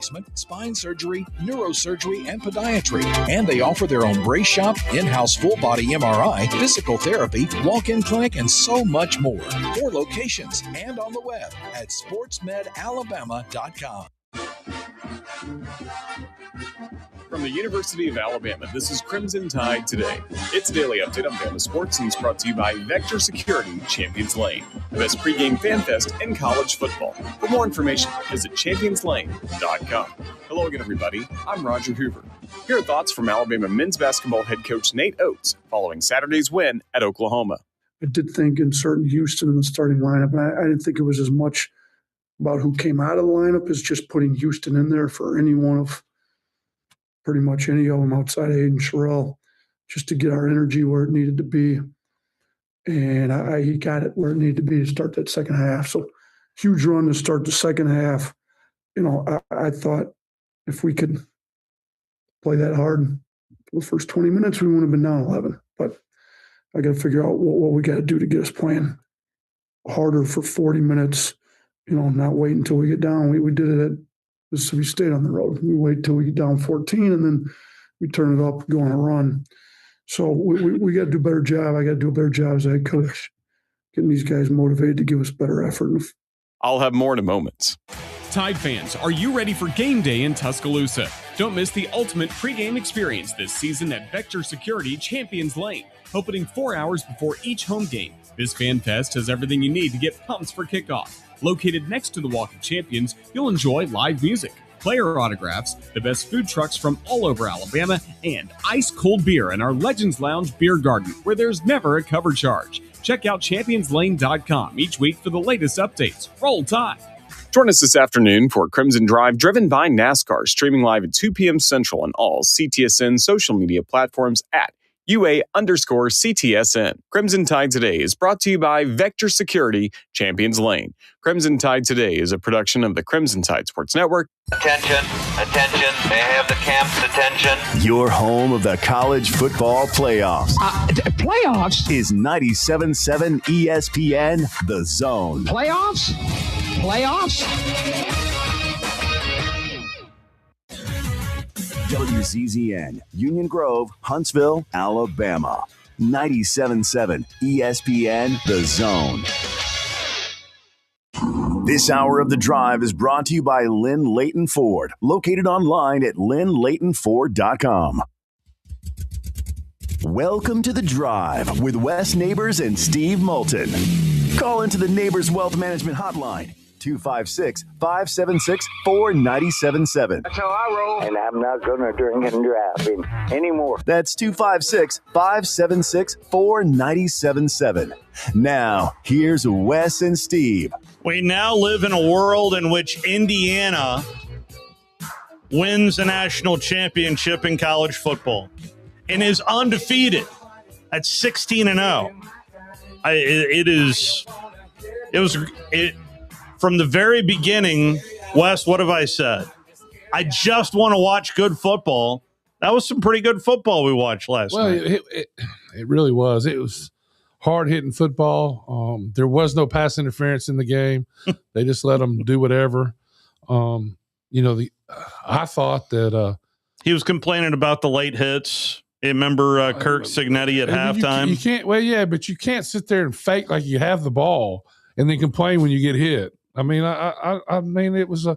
spine surgery, neurosurgery, and podiatry. And they offer their own brace shop, in-house full-body MRI, physical therapy, walk-in clinic, and so much more. 4 locations and on the web at sportsmedalabama.com. From the University of Alabama, this is Crimson Tide Today. It's a daily update on Bama sports and is brought to you by Vector Security Champions Lane, the best pregame fan fest in college football. For more information, visit championslane.com. Hello again, everybody. I'm Roger Hoover. Here are thoughts from Alabama men's basketball head coach Nate Oates following Saturday's win at Oklahoma. I did think inserting Houston in the starting lineup, and I didn't think it was as much about who came out of the lineup as just putting Houston in there for any one of pretty much any of them outside Aiden Sherrill, just to get our energy where it needed to be. And he got it where it needed to be to start that second half. So huge run to start the second half. You know, I thought if we could play that hard for the first 20 minutes, we wouldn't have been down 11. But I got to figure out what we got to do to get us playing harder for 40 minutes, you know, not wait until we get down. We did it at Mississippi State on the road. We wait till we get down 14, and then we turn it up, go on a run. So we got to do a better job. I got to do a better job as a head coach, getting these guys motivated to give us better effort. I'll have more in a moment. Tide fans, are you ready for game day in Tuscaloosa? Don't miss the ultimate pregame experience this season at Vector Security Champions Lane, opening 4 hours before each home game. This fan fest has everything you need to get pumped for kickoff. Located next to the Walk of Champions, you'll enjoy live music, player autographs, the best food trucks from all over Alabama, and ice-cold beer in our Legends Lounge beer garden, where there's never a cover charge. Check out championslane.com each week for the latest updates. Roll Tide! Join us this afternoon for Crimson Drive, driven by NASCAR, streaming live at 2 p.m. Central on all CTSN social media platforms at UA_CTSN. Crimson Tide Today is brought to you by Vector Security Champions Lane. Crimson Tide Today is a production of the Crimson Tide Sports Network. Attention, attention, may I have the camp's attention? Your home of the college football playoffs. Playoffs? Is 97.7 ESPN The Zone. Playoffs? Playoffs? WCZN, Union Grove, Huntsville, Alabama. 97.7 ESPN The Zone. This hour of The Drive is brought to you by Lynn Leighton Ford, located online at lynnleightonford.com. Welcome to The Drive with Wes Neighbors and Steve Moulton. Call into the Neighbors Wealth Management Hotline, 256-576-4977. That's how I roll. And I'm not going to drink and drive anymore. That's 256-576-4977. Now, here's Wes and Steve. We now live in a world in which Indiana wins a national championship in college football and is undefeated at 16-0. From the very beginning, Wes, what have I said? I just want to watch good football. That was some pretty good football we watched last night. It really was. It was hard-hitting football. There was no pass interference in the game. They just let them do whatever. I thought that he was complaining about the late hits. Remember Kirk Cignetti at halftime? You can't. Well, yeah, but you can't sit there and fake like you have the ball and then complain when you get hit. I mean, I mean, it was a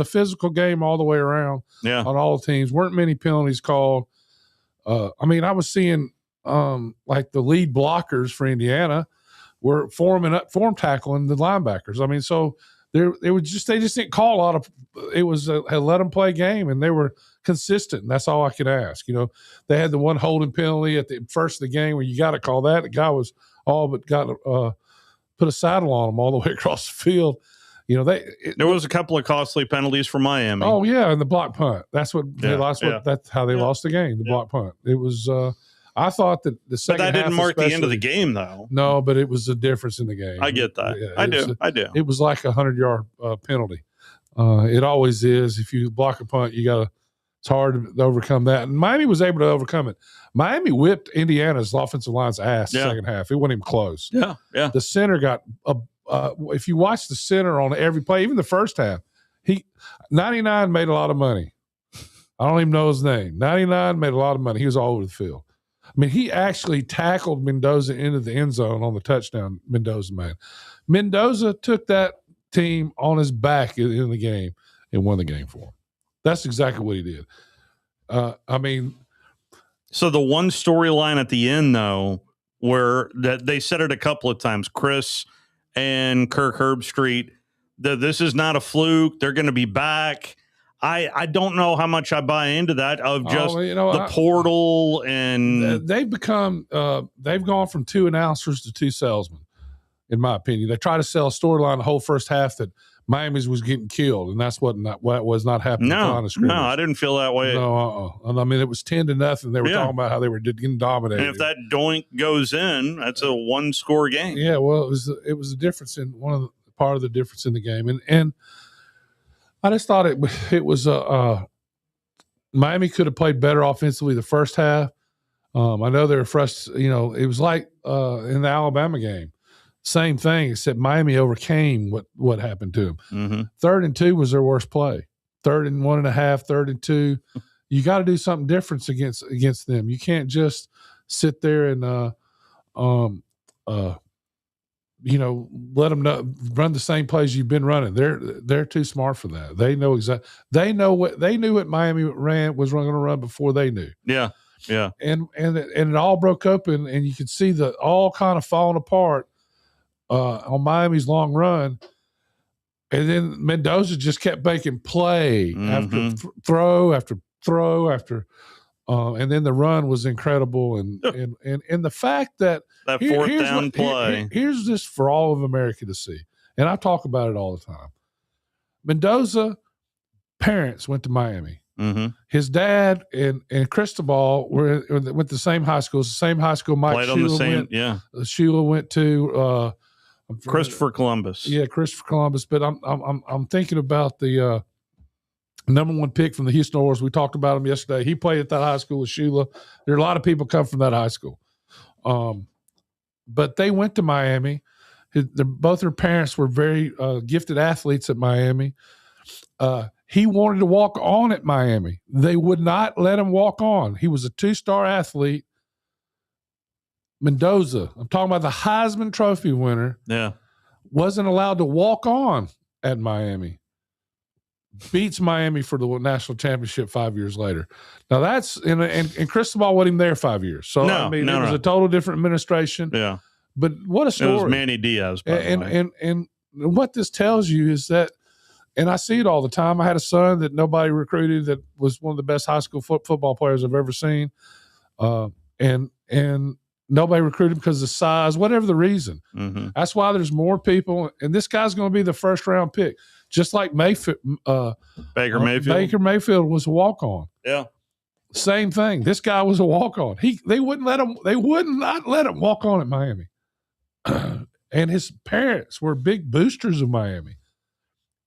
physical game all the way around. Yeah. On all teams, weren't many penalties called. I was seeing like the lead blockers for Indiana were form tackling the linebackers. I mean, so they just didn't call a lot of. It was had let them play game, and they were consistent. And that's all I could ask. You know, they had the one holding penalty at the first of the game where you got to call that. The guy was all but got put a saddle on them all the way across the field. You know, there was a couple of costly penalties for Miami. Oh yeah, and the block punt. That's what they lost. That's how they lost the game. The block punt. It was. I thought that the second half, but that didn't mark the end of the game, though. No, but it was a difference in the game. I get that. Yeah, I do. It was like a 100-yard penalty. It always is. If you block a punt, it's hard to overcome that. And Miami was able to overcome it. Miami whipped Indiana's offensive line's ass the second half. It wasn't even close. Yeah. The center got if you watch the center on every play, even the first half, 99 made a lot of money. I don't even know his name. 99 made a lot of money. He was all over the field. I mean, he actually tackled Mendoza into the end zone on the touchdown Mendoza made. Mendoza took that team on his back in the game and won the game for him. That's exactly what he did. So the one storyline at the end, though, where that they said it a couple of times, Chris and Kirk Herbstreit, that this is not a fluke. They're going to be back. I don't know how much I buy into that of just the portal, and they've gone from 2 announcers to 2 salesmen, in my opinion. They try to sell a storyline the whole first half that Miami's was getting killed, and that's what was not happening. No, I didn't feel that way. No, I mean, it was 10-0. They were talking about how they were getting dominated. And if that doink goes in, that's a 1-score game. Yeah, well, it was a difference in part of the difference in the game, and I just thought it was Miami could have played better offensively the first half. I know they were frustrated. It was like in the Alabama game. Same thing, except Miami overcame what happened to them. Mm-hmm. 3rd and 2 was their worst play. 3rd and 1.5, 3rd and 2. You got to do something different against them. You can't just sit there and let them run the same plays you've been running. They're too smart for that. They know exactly. They knew what Miami was going to run before they knew. Yeah. And it all broke open, and you could see the all kind of falling apart on Miami's long run. And then Mendoza just kept making play after throw after throw after. And then the run was incredible, and the fact that 4th down play. Here's this for all of America to see, and I talk about it all the time. Mendoza parents went to Miami. Mm-hmm. His dad and Cristobal went to the same high school. It's the same high school Mike played on the same. Sheila went to Christopher Columbus. Yeah, Christopher Columbus. But I'm thinking about the number 1 pick from the Houston Oilers. We talked about him yesterday. He played at that high school with Sheila. There are a lot of people come from that high school. But they went to Miami. Both their parents were very gifted athletes at Miami. He wanted to walk on at Miami. They would not let him walk on. He was a 2-star athlete. Mendoza, I'm talking about the Heisman Trophy winner, wasn't allowed to walk on at Miami. Beats Miami for the national championship 5 years later. Now that's and Cristobal wasn't even there 5 years. So it was a total different administration. Yeah. But what a story. It was Manny Diaz, by the way. And what this tells you is that, and I see it all the time. I had a son that nobody recruited that was one of the best high school football players I've ever seen. And nobody recruited him because of the size, whatever the reason. Mm-hmm. That's why there's more people. And this guy's going to be the 1st-round pick. Just like Baker Mayfield. Baker Mayfield was a walk-on. Yeah. Same thing. This guy was a walk-on. They would not let him walk on at Miami. And his parents were big boosters of Miami.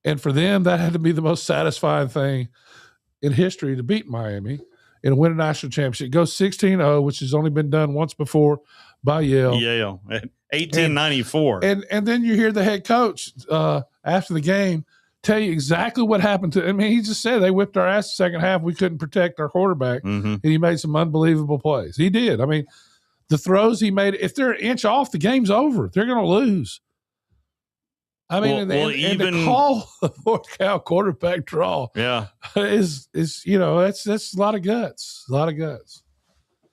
And for them, that had to be the most satisfying thing in history to beat Miami and win a national championship. Go 16-0, which has only been done once before by Yale. 1894. And then you hear the head coach after the game tell you exactly what happened to. I mean, he just said they whipped our ass the second half. We couldn't protect our quarterback, and he made some unbelievable plays. He did. I mean, the throws he made. If they're an inch off, the game's over. They're going to lose. I mean, and to call the fourth down quarterback draw, is that's a lot of guts. A lot of guts.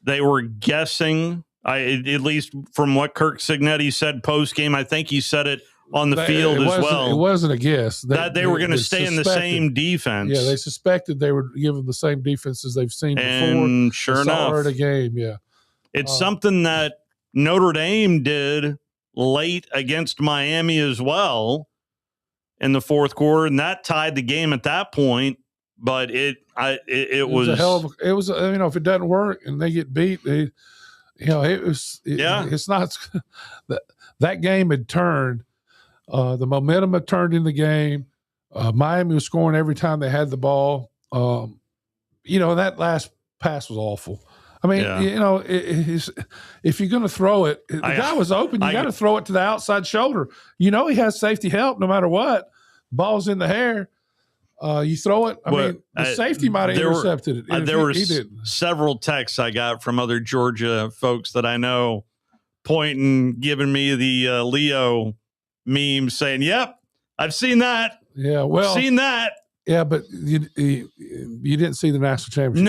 They were guessing. At least from what Kirk Cignetti said post game, I think he said it on the field as well. It wasn't a guess. They were going to stay in the same defense. Yeah, they suspected they would give them the same defense as they've seen before. And sure enough, in a game, it's something that Notre Dame did late against Miami as well in the fourth quarter, and that tied the game at that point. But it was a hell of it was if it doesn't work and they get beat, it's not that game had turned. The momentum had turned in the game. Miami was scoring every time they had the ball. That last pass was awful. I mean, if you're going to throw it, the guy was open. You got to throw it to the outside shoulder. He has safety help no matter what. Ball's in the air. You throw it. I mean, the safety might have intercepted it. There were several texts I got from other Georgia folks that I know pointing, giving me the Leo meme saying, yep, I've seen that. Yeah, well. Seen that. Yeah, but you didn't see the national championship.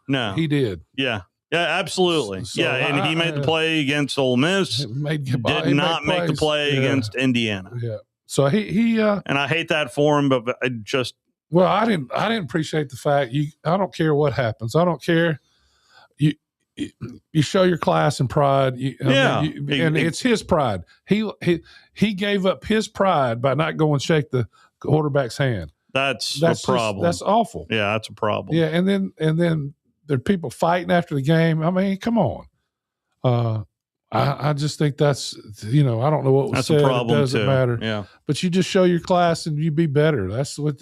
No. He did. Yeah, absolutely. And he made the play against Ole Miss. Did not make the play against Indiana. Yeah. So he and I hate that for him, but I just I didn't appreciate the fact I don't care what happens. I don't care. You show your class and pride. And it's his pride. He gave up his pride by not going shake the quarterback's hand. That's a problem. That's awful. Yeah, that's a problem. Yeah, and then there are people fighting after the game. I mean, come on. I just think that's I don't know what was said. That's a problem. It doesn't matter. Yeah, but you just show your class and you be better. That's what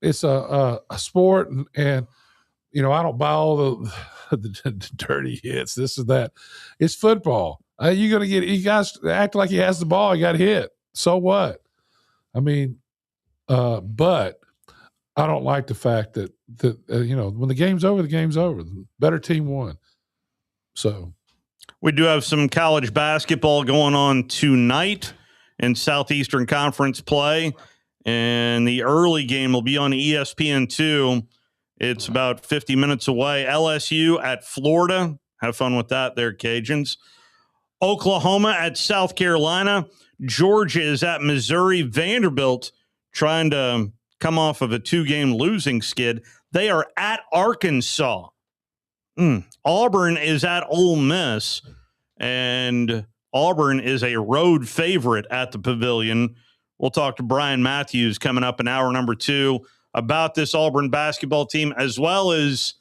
it's a sport and I don't buy all the dirty hits. This is that. It's football. You're gonna you guys act like he has the ball. You got hit. So what? I mean, but I don't like the fact that when the game's over, the game's over. The better team won. So we do have some college basketball going on tonight in Southeastern Conference play, and the early game will be on ESPN2. It's about 50 minutes away. LSU at Florida. Have fun with that there, Cajuns. Oklahoma at South Carolina. Georgia is at Missouri. Vanderbilt trying to come off of a 2-game losing skid. They are at Arkansas. Auburn is at Ole Miss, and Auburn is a road favorite at the Pavilion. We'll talk to Brian Matthews coming up in hour number 2 about this Auburn basketball team, as well as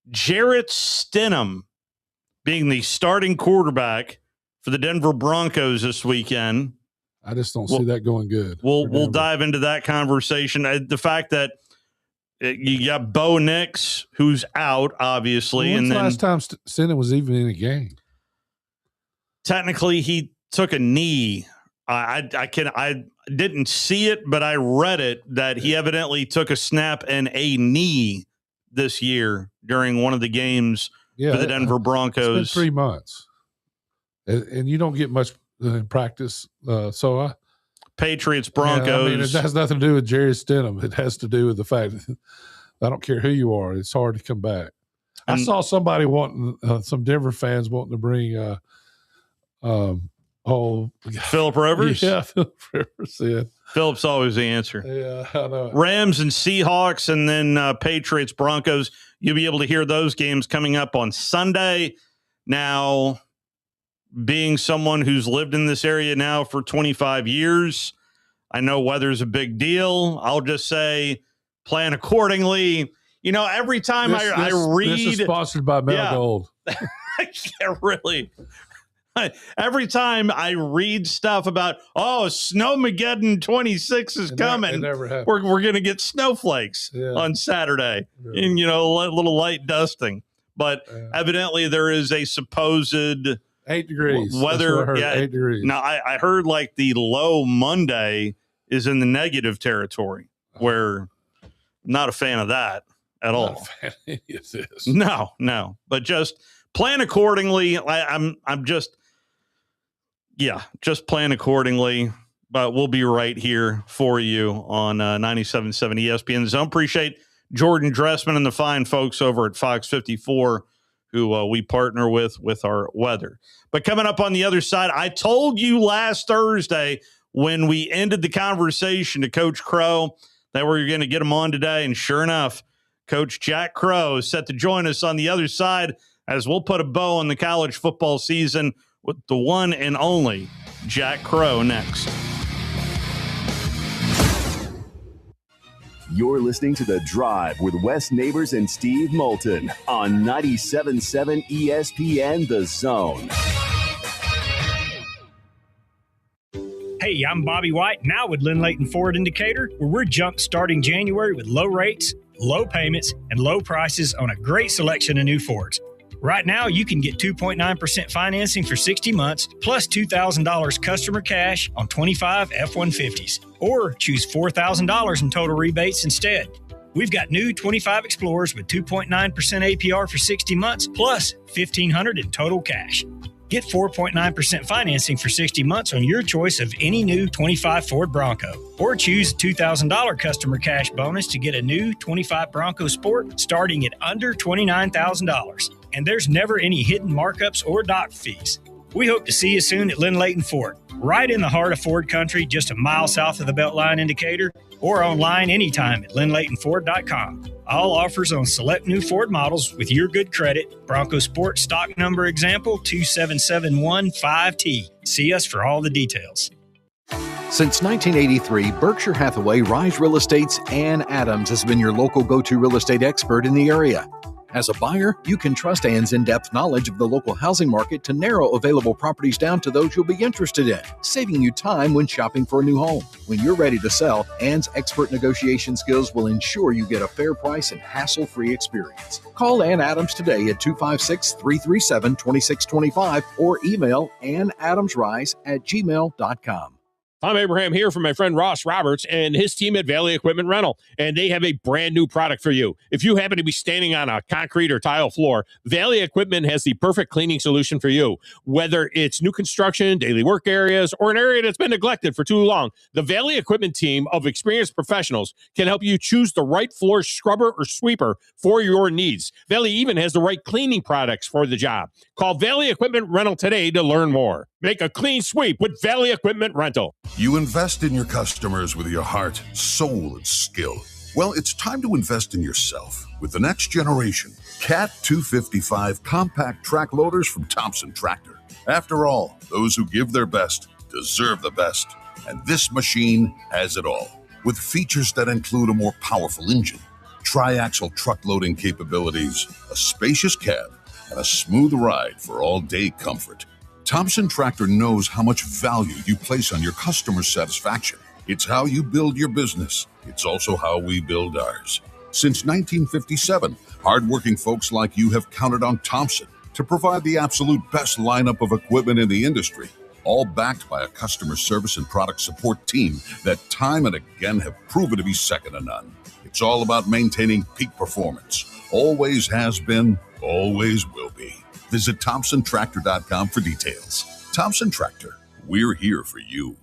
Jarrett Stidham being the starting quarterback for the Denver Broncos this weekend. I just don't see that going good. We'll dive into that conversation. The fact that you got Bo Nix, who's out, obviously. When's the last time Stidham was even in a game? Technically, he took a knee. I didn't see it, but I read it that he evidently took a snap and a knee this year during one of the games for the Denver Broncos. It's been 3 months, and you don't get much practice. Patriots, Broncos. It has nothing to do with Jerry Stidham. It has to do with the fact that I don't care who you are. It's hard to come back. I saw somebody wanting some Denver fans wanting to bring Phillip Rivers? Yeah, Phillip Rivers. Yeah. Phillip's always the answer. Yeah, I know. Rams and Seahawks, and then Patriots, Broncos. You'll be able to hear those games coming up on Sunday. Now, being someone who's lived in this area now for 25 years, I know weather's a big deal. I'll just say plan accordingly. Every time I read... This is sponsored by Metal Gold. Yeah, really. Every time I read stuff about, Snowmageddon 26 is coming, it never happened. We're going to get snowflakes on Saturday and, a little light dusting. But evidently there is a supposed 8 degrees weather. 8 degrees. Now, I heard like the low Monday is in the negative territory where I'm not a fan of that at all. No. But just plan accordingly. Just plan accordingly. But we'll be right here for you on 97.7 ESPN Zone. Appreciate Jordan Dressman and the fine folks over at Fox 54 who we partner with our weather. But coming up on the other side, I told you last Thursday when we ended the conversation to Coach Crow that we were going to get him on today. And sure enough, Coach Jack Crow is set to join us on the other side as we'll put a bow on the college football season with the one and only Jack Crow next. You're listening to The Drive with Wes Neighbors and Steve Moulton on 97.7 ESPN The Zone. Hey, I'm Bobby White, now with Lynn Layton Ford Indicator, where we're jump-starting January with low rates, low payments, and low prices on a great selection of new Fords. Right now, you can get 2.9% financing for 60 months plus $2,000 customer cash on 25 F-150s. Or choose $4,000 in total rebates instead. We've got new 25 Explorers with 2.9% APR for 60 months plus $1,500 in total cash. Get 4.9% financing for 60 months on your choice of any new 25 Ford Bronco. Or choose a $2,000 customer cash bonus to get a new 25 Bronco Sport starting at under $29,000. And there's never any hidden markups or dock fees. We hope to see you soon at Lynn Layton Ford, right in the heart of Ford country, just a mile south of the Beltline indicator, or online anytime at lynnlaytonford.com. All offers on select new Ford models with your good credit. Bronco Sport stock number example 27715T. See us for all the details. Since 1983, Berkshire Hathaway Rise Real Estate's Ann Adams has been your local go-to real estate expert in the area. As a buyer, you can trust Ann's in-depth knowledge of the local housing market to narrow available properties down to those you'll be interested in, saving you time when shopping for a new home. When you're ready to sell, Ann's expert negotiation skills will ensure you get a fair price and hassle-free experience. Call Ann Adams today at 256-337-2625 or email annadamsrise@gmail.com. Tom Abraham here from my friend Ross Roberts and his team at Valley Equipment Rental, and they have a brand new product for you. If you happen to be standing on a concrete or tile floor, Valley Equipment has the perfect cleaning solution for you. Whether it's new construction, daily work areas, or an area that's been neglected for too long, the Valley Equipment team of experienced professionals can help you choose the right floor scrubber or sweeper for your needs. Valley even has the right cleaning products for the job. Call Valley Equipment Rental today to learn more. Make a clean sweep with Valley Equipment Rental. You invest in your customers with your heart, soul, and skill. Well, it's time to invest in yourself with the next generation Cat 255 compact track loaders from Thompson Tractor. After all, those who give their best deserve the best. And this machine has it all. With features that include a more powerful engine, tri-axle truck loading capabilities, a spacious cab, and a smooth ride for all-day comfort. Thompson Tractor knows how much value you place on your customer satisfaction. It's how you build your business. It's also how we build ours. Since 1957, hardworking folks like you have counted on Thompson to provide the absolute best lineup of equipment in the industry, all backed by a customer service and product support team that time and again have proven to be second to none. It's all about maintaining peak performance. Always has been, always will be. Visit ThompsonTractor.com for details. Thompson Tractor, we're here for you.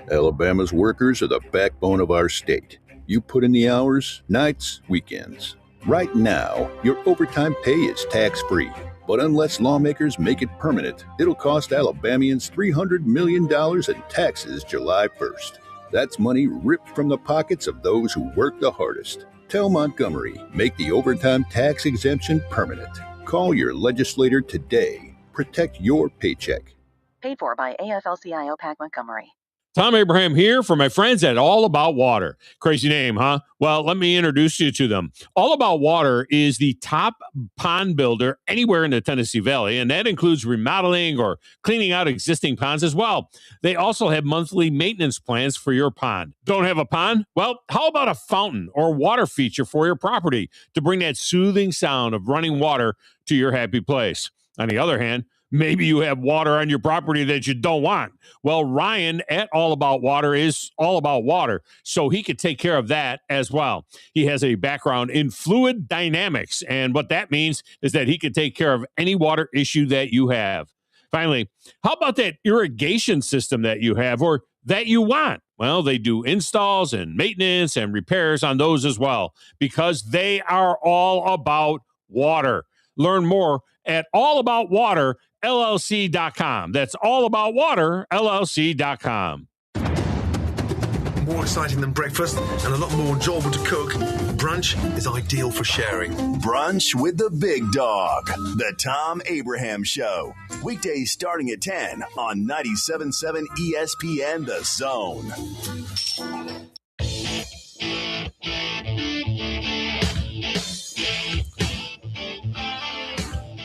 Alabama's workers are the backbone of our state. You put in the hours, nights, weekends. Right now, your overtime pay is tax-free. But unless lawmakers make it permanent, it'll cost Alabamians $300 million in taxes July 1st. That's money ripped from the pockets of those who work the hardest. Tell Montgomery, make the overtime tax exemption permanent. Call your legislator today. Protect your paycheck. Paid for by AFL-CIO PAC Montgomery. Tom Abraham here for my friends at All About Water. Crazy name, huh? Well, let me introduce you to them. All About Water is the top pond builder anywhere in the Tennessee Valley, and that includes remodeling or cleaning out existing ponds as well. They also have monthly maintenance plans for your pond. Don't have a pond? Well, how about a fountain or water feature for your property to bring that soothing sound of running water to your happy place? On the other hand, maybe you have water on your property that you don't want. Well, Ryan at All About Water is all about water, so he could take care of that as well. He has a background in fluid dynamics, and what that means is that he can take care of any water issue that you have. Finally, how about that irrigation system that you have or that you want? Well, they do installs and maintenance and repairs on those as well because they are all about water. Learn more at allaboutwaterllc.com. That's allaboutwaterllc.com. More exciting than breakfast and a lot more enjoyable to cook, brunch is ideal for sharing. Brunch with the Big Dog, the Tom Abraham Show. Weekdays starting at 10 on 97.7 ESPN The Zone.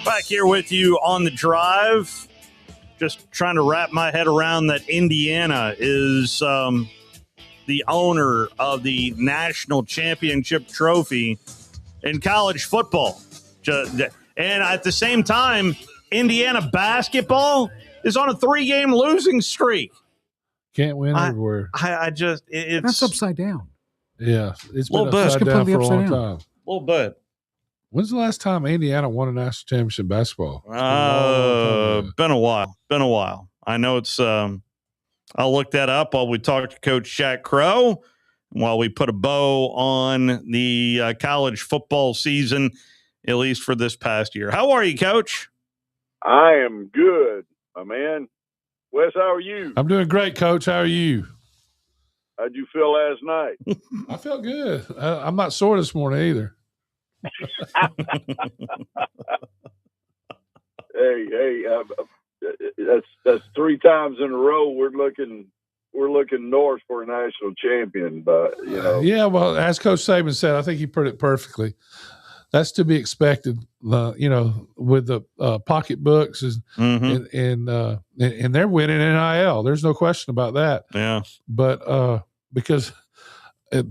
Back here with you on the drive. Just trying to wrap my head around that Indiana is the owner of the national championship trophy in college football. And at the same time, Indiana basketball is on a 3-game losing streak. Can't win everywhere. I just it's that's upside down. Yeah, it's been upside down for a long time. A little bit. When's the last time Indiana won a national championship basketball? Been a while. I know it's. I'll look that up while we talk to Coach Shaq Crow, while we put a bow on the college football season, at least for this past year. How are you, Coach? I am good, my man. Wes, how are you? I'm doing great, Coach. How are you? How'd you feel last night? I felt good. I'm not sore this morning either. Hey, that's 3 times in a row we're looking north for a national champion, but you know. Yeah, well, as Coach Saban said, I think he put it perfectly. That's to be expected, you know, with the pocketbooks and they're winning NIL. There's no question about that. Yeah, but because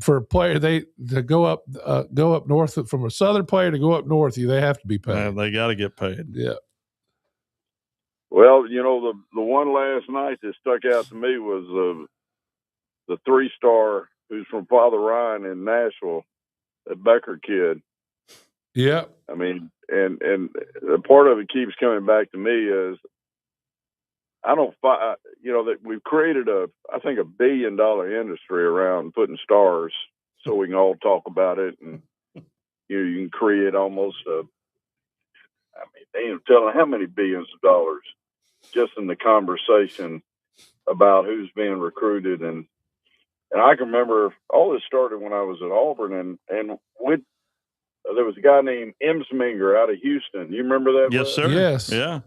for a player to go up north, from a Southern player to go up north, they have to be paid. Yeah, they got to get paid. Yeah. Well, you know, the one last night that stuck out to me was the 3-star who's from Father Ryan in Nashville, that Becker kid. Yeah. I mean, and the part of it keeps coming back to me is that we've created I think $1 billion industry around putting stars so we can all talk about it, and you can create almost they ain't telling how many billions of dollars just in the conversation about who's being recruited. And I can remember all this started when I was at Auburn, and there was a guy named Emsminger out of Houston. You remember that? Yes, sir. Yes. Yeah.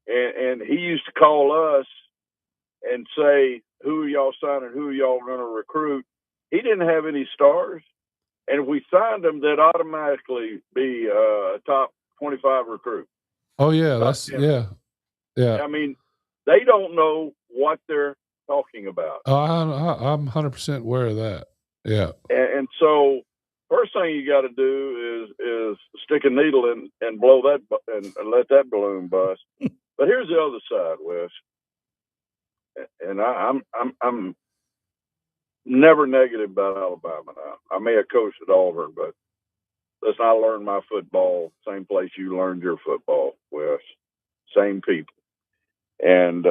And he used to call us and say, who are y'all signing? Who are y'all going to recruit? He didn't have any stars. And if we signed them, they'd automatically be a top 25 recruit. Oh, yeah. Yeah. I mean, they don't know what they're talking about. I'm 100% aware of that. Yeah. And so first thing you got to do is stick a needle in and blow that and let that balloon bust. But here's the other side, Wes. And I'm never negative about Alabama now. I may have coached at Auburn, but listen, I learned my football same place you learned your football, Wes. Same people. And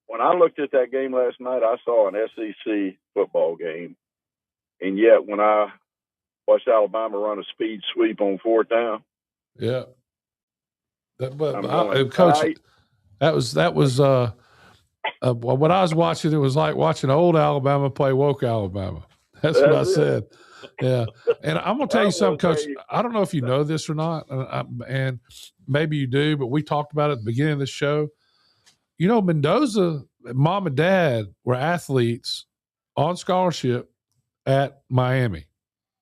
when I looked at that game last night, I saw an SEC football game. And yet when I watched Alabama run a speed sweep on 4th down. Yeah. Coach, that was when I was watching, it was like watching old Alabama play woke Alabama. That's what I said. Yeah. And I'm going to tell you something, Coach. I don't know if you know this or not, and maybe you do, but we talked about it at the beginning of the show. You know, Mendoza, mom and dad were athletes on scholarship at Miami.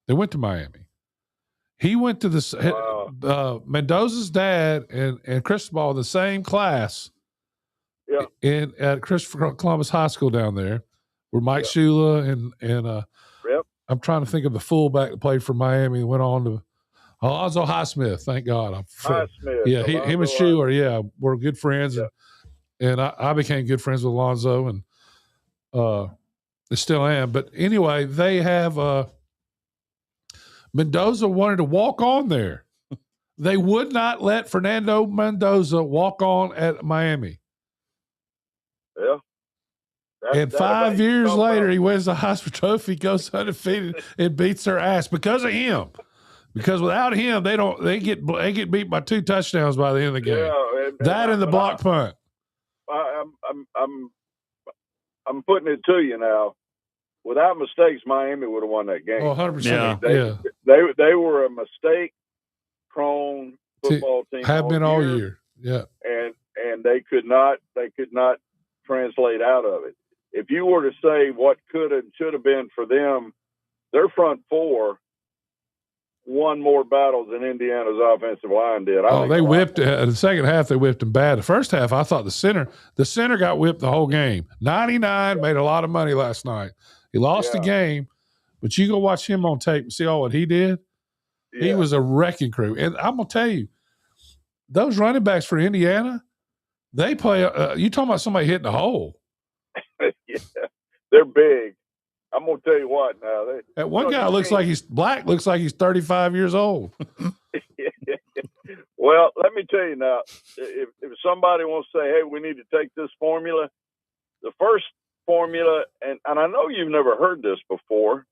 They went to Miami. He went to Mendoza's dad and Cristobal in the same class at Christopher Columbus High School down there, where Mike Shula and I'm trying to think of the fullback that played for Miami and went on to Alonzo Highsmith. Thank God. Highsmith. Yeah, him and Shula, were good friends. Yeah. And I became good friends with Alonzo, and I still am. But anyway, they have Mendoza wanted to walk on there. They would not let Fernando Mendoza walk on at Miami. Yeah. And 5 years later, he wins the Heisman Trophy, goes undefeated, and beats their ass because of him. Because without him, they get beat by 2 touchdowns by the end of the game. Yeah, and the block punt. I'm putting it to you now. Without mistakes, Miami would have won that game. Oh, 100%. They were a mistake-prone football team. Have been all year. Yeah. And they could not translate out of it. If you were to say what could and should have been for them, their front four won more battles than Indiana's offensive line did. They whipped in the second half. They whipped them bad. The first half, I thought the center got whipped the whole game. 99 made a lot of money last night. He lost the game, but you go watch him on tape and see all what he did. He was a wrecking crew. And I'm going to tell you, those running backs for Indiana, they play you talking about somebody hitting a hole. Yeah, they're big. I'm going to tell you what now. That one guy looks like he's 35 years old. Well, let me tell you now, if somebody wants to say, hey, we need to take this formula, the first formula, and I know you've never heard this before,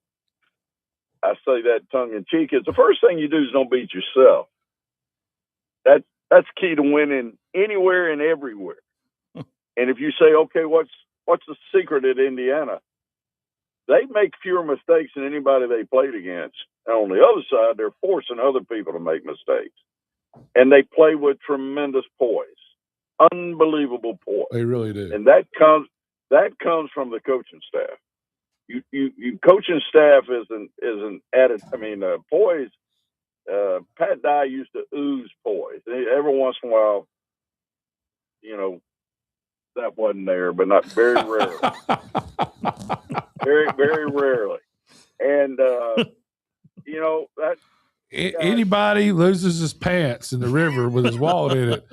I say that tongue-in-cheek, is the first thing you do is don't beat yourself. That's key to winning anywhere and everywhere. And if you say, okay, what's the secret at Indiana? They make fewer mistakes than anybody they played against. And on the other side, they're forcing other people to make mistakes. And they play with tremendous poise, unbelievable poise. They really do. And that comes from the coaching staff. You coaching staff isn't added. I mean, poise. Pat Dye used to ooze poise. Every once in a while, that wasn't there, but not very rarely. Very, very rarely. And that. Anybody loses his pants in the river with his wallet in it,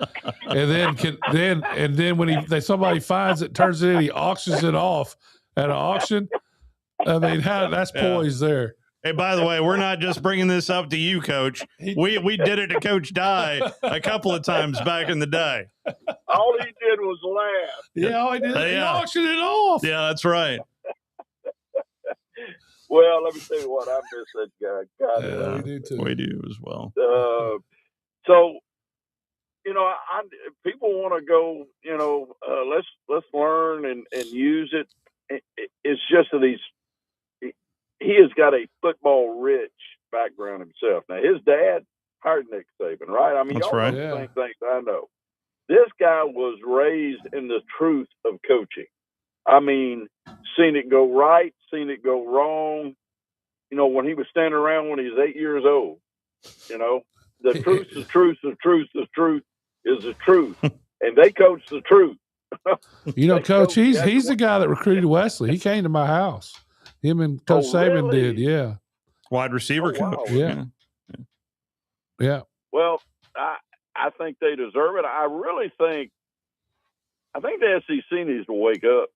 and then when somebody finds it, turns it in, he auctions it off at an auction. I mean, that's poise there. Hey, by the way, we're not just bringing this up to you, Coach. We did it to Coach Dye a couple of times back in the day. All he did was laugh. Yeah, all he did he auctioned it off. Yeah, that's right. Well, let me tell you what, I miss that guy. God, we do too. We do as well. So, people want to go. Let's learn and use it. It's just that he has got a football-rich background himself. Now, his dad hired Nick Saban, right? I mean, that's y'all right. know the same things I know. This guy was raised in the truth of coaching. I mean, seen it go right, seen it go wrong. When he was standing around when he was 8 years old, the truth is truth, the truth is truth is the truth. And they coach the truth. Coach, he's the guy that recruited Wesley. He came to my house. Him and Coach Saban did, yeah. Wide receiver coach. Wow. Yeah. Yeah. Well, I think they deserve it. I really think the SEC needs to wake up.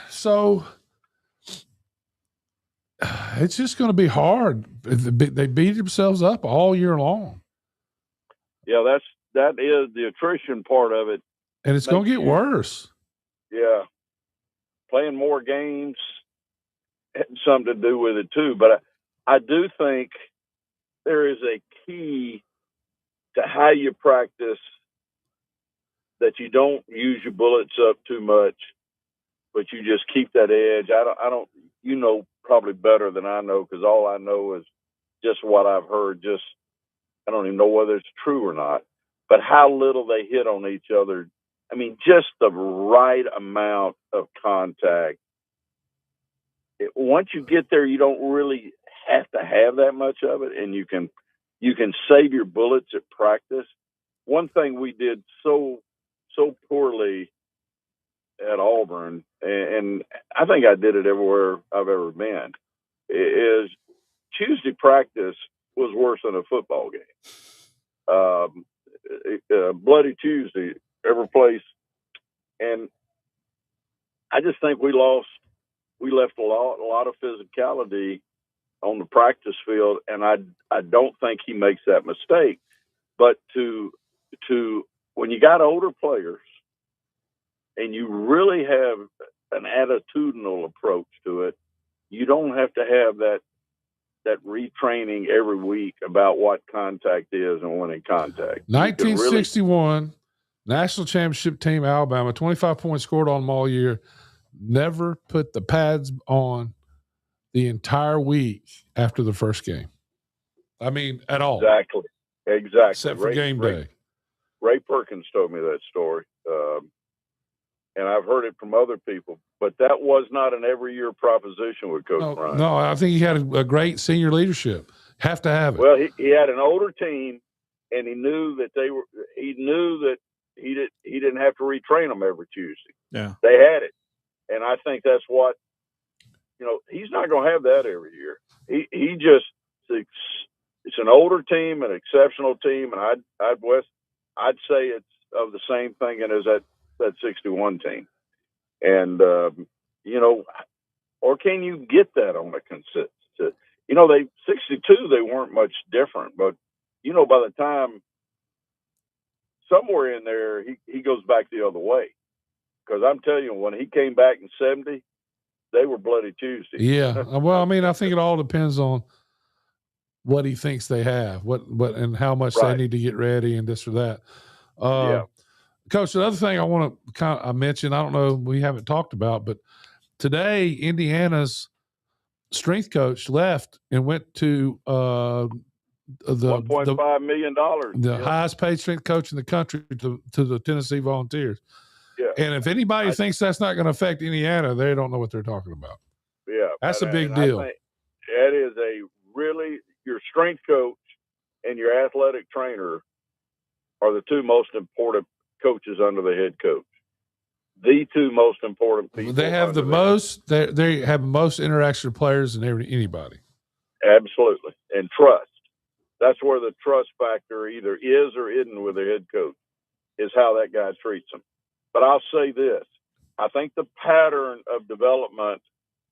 So it's just going to be hard. They beat themselves up all year long. Yeah, that is the attrition part of it. And it's going to get worse. Yeah. Playing more games had something to do with it too. But I do think there is a key to how you practice, that you don't use your bullets up too much, but you just keep that edge. I don't, probably better than I know, because all I know is just what I've heard. I don't even know whether it's true or not, but how little they hit on each other. I mean, just the right amount of contact. Once you get there, you don't really have to have that much of it, and you can save your bullets at practice. One thing we did so poorly at Auburn, and I think I did it everywhere I've ever been, is Tuesday practice was worse than a football game. Bloody Tuesday, every place. And I just think we left a lot of physicality on the practice field, and I don't think he makes that mistake. But to when you got older players and you really have an attitudinal approach to it, you don't have to have that retraining every week about what contact is and when in contact. 1961 national championship team, Alabama, 25 points scored on them all year. Never put the pads on the entire week after the first game. I mean, at all. Exactly. Except for game day. Ray Perkins told me that story. And I've heard it from other people, but that was not an every year proposition with Coach Bryant. No, I think he had a great senior leadership. Have to have it. Well, he had an older team, and he knew that he didn't have to retrain them every Tuesday. Yeah. They had it. And I think that's what, he's not going to have that every year. he just it's an older team, an exceptional team, and I'd say it's of the same thing as that 61 team, and or can you get that on a consistent? They 62 they weren't much different, but by the time somewhere in there he goes back the other way, because I'm telling you, when he came back in 70, they were bloody Tuesday. Yeah, well, I mean, I think it all depends on what he thinks they have, what and how much they need to get ready and this or that. Coach, the other thing I want to I mention, I don't know, we haven't talked about, but today Indiana's strength coach left and went to the $1.5 million, the highest paid strength coach in the country, to the Tennessee Volunteers. Yeah. And if anybody thinks that's not going to affect Indiana, they don't know what they're talking about. Yeah, that's a big deal. I think that is your strength coach and your athletic trainer are the two most important coaches under the head coach. The two most important people. They have they have most interaction with players than anybody. Absolutely. And trust. That's where the trust factor either is or isn't with the head coach, is how that guy treats them. But I'll say this. I think the pattern of development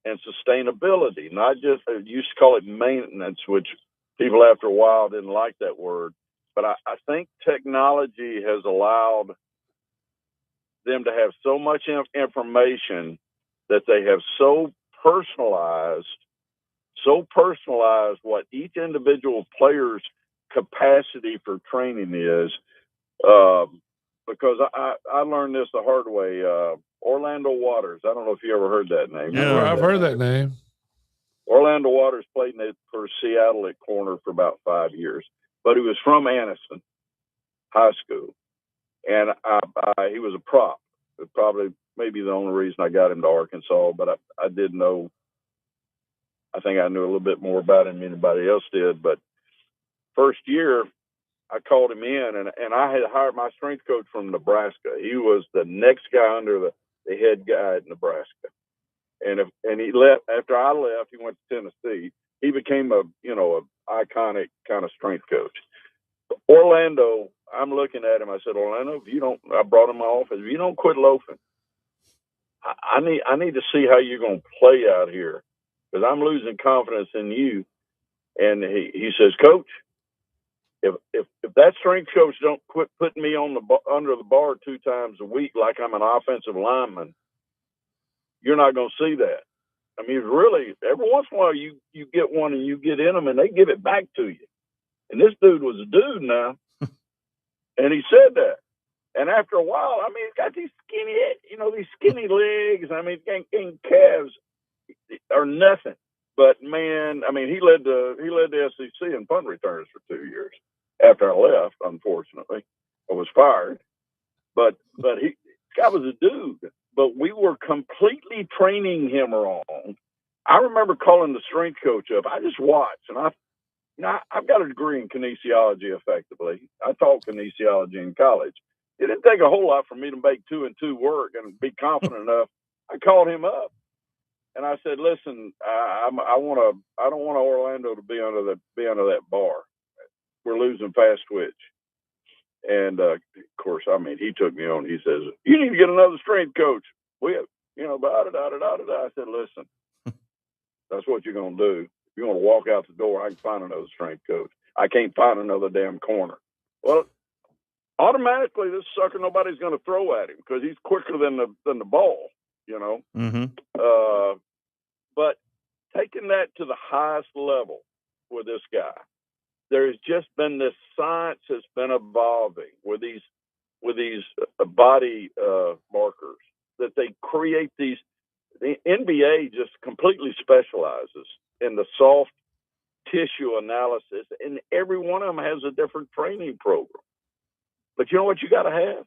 and sustainability, not just, I used to call it maintenance, which people after a while didn't like that word, but I think technology has allowed them to have so much information that they have so personalized what each individual player's capacity for training is. Because I learned this the hard way. Orlando Waters. I don't know if you ever heard that name. Yeah, I've heard that name. Orlando Waters played for Seattle at corner for about 5 years, but he was from Anniston High School, and he was a prop. Probably maybe the only reason I got him to Arkansas, but I did know. I think I knew a little bit more about him than anybody else did. But first year, I called him in, and I had hired my strength coach from Nebraska. He was the next guy under the head guy at Nebraska. And he left after I left. He went to Tennessee. He became a iconic kind of strength coach. Orlando, I'm looking at him. I said, Orlando, I brought him to my office. If you don't quit loafing, I need to see how you're going to play out here, because I'm losing confidence in you. And he says, Coach, if that strength coach don't quit putting me under the bar 2 times a week like I'm an offensive lineman, you're not going to see that. I mean, really, every once in a while you get one and you get in them and they give it back to you. And this dude was a dude now, and he said that. And after a while, I mean, he's got these skinny legs. I mean, and calves are nothing. But man, I mean, he led the SEC in punt returns for 2 years. After I left, unfortunately, I was fired. But this guy was a dude. But we were completely training him wrong. I remember calling the strength coach up. I just watched, and I've got a degree in kinesiology. Effectively, I taught kinesiology in college. It didn't take a whole lot for me to make 2 and 2 work and be confident enough. I called him up, and I said, "Listen, I don't want Orlando to be under that bar. We're losing fast twitch." And of course, I mean, he took me on. He says, "You need to get another strength coach." We have, I said, "Listen, that's what you're gonna do. If you want to walk out the door, I can find another strength coach. I can't find another damn corner." Well, automatically, this sucker, nobody's going to throw at him because he's quicker than the ball, Mm-hmm. But taking that to the highest level with this guy, there's just been this science has been evolving with these body markers that they create these. The NBA just completely specializes in the soft tissue analysis, and every one of them has a different training program. But you know what you got to have?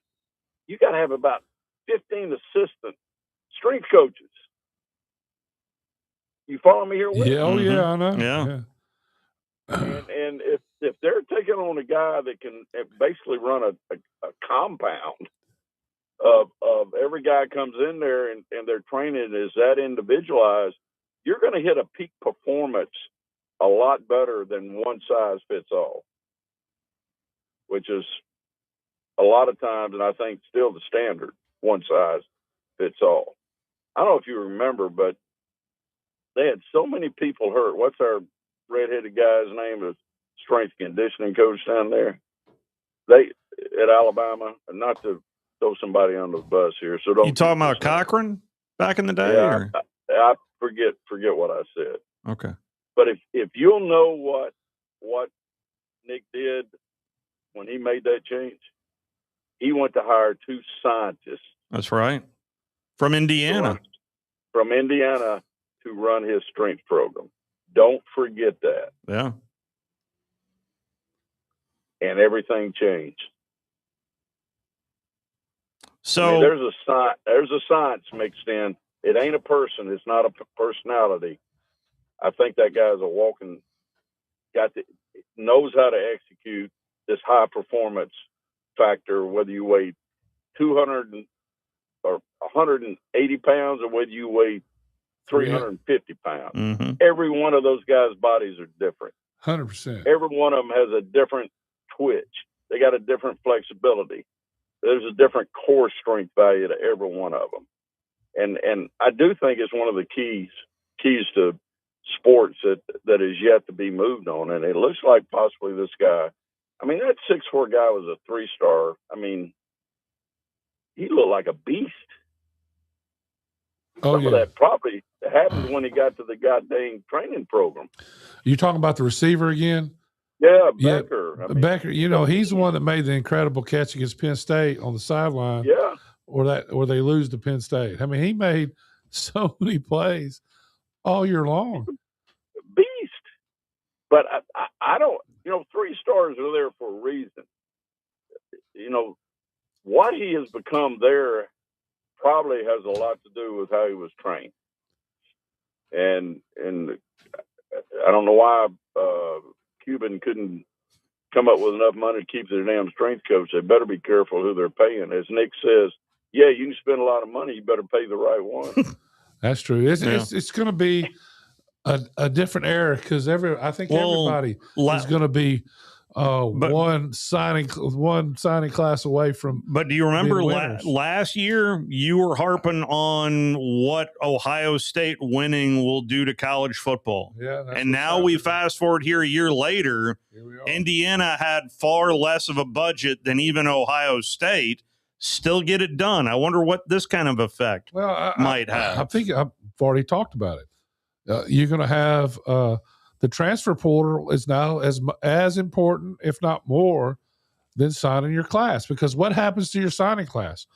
You got to have about 15 assistant strength coaches. You follow me here? Yeah, oh yeah, I know. Yeah. And if they're taking on a guy that can basically run a compound of every guy comes in there and their training is that individualized, you're going to hit a peak performance a lot better than one size fits all, which is a lot of times, and I think still the standard, one size fits all. I don't know if you remember, but they had so many people hurt. What's our redheaded guy's name? The strength conditioning coach down there. They at Alabama, and not to throw somebody under the bus here. So don't. You talking about Cochran back in the day? Yeah, I forget what I said. Okay. But if you'll know what Nick did when he made that change, he went to hire 2 scientists. That's right. From Indiana. From Indiana to run his strength program. Don't forget that. Yeah. And everything changed. So I mean, there's a science mixed in. It ain't a person. It's not a personality. I think that guy's a walking knows how to execute this high performance factor, whether you weigh 200 or 180 pounds or whether you weigh 350 pounds. Mm-hmm. Every one of those guys' bodies are different. 100%. Every one of them has a different twitch. They got a different flexibility. There's a different core strength value to every one of them. And I do think it's one of the keys to sports that is yet to be moved on. And it looks like possibly this guy, I mean, that 6'4" guy was a 3-star. I mean, he looked like a beast. Oh, Some of that probably happened when he got to the goddamn training program. You talking about the receiver again? Yeah, Becker. Yeah, Becker. You know, he's the one that made the incredible catch against Penn State on the sideline. Yeah. Or they lose to Penn State. I mean, he made so many plays all year long. Beast. But I don't, 3 stars are there for a reason. What he has become there probably has a lot to do with how he was trained. And I don't know why Cuban couldn't come up with enough money to keep their damn strength coach. They better be careful who they're paying. As Nick says, yeah, you can spend a lot of money. You better pay the right one. That's true. It's going to be a different era because everybody is going to be one signing class away from. But do you remember last year you were harping on what Ohio State winning will do to college football? Yeah, and now we fast forward here a year later. Indiana had far less of a budget than even Ohio State. Still get it done. I wonder what this kind of effect might have. I think I've already talked about it. You're going to have the transfer portal is now as important, if not more, than signing your class. Because what happens to your signing class?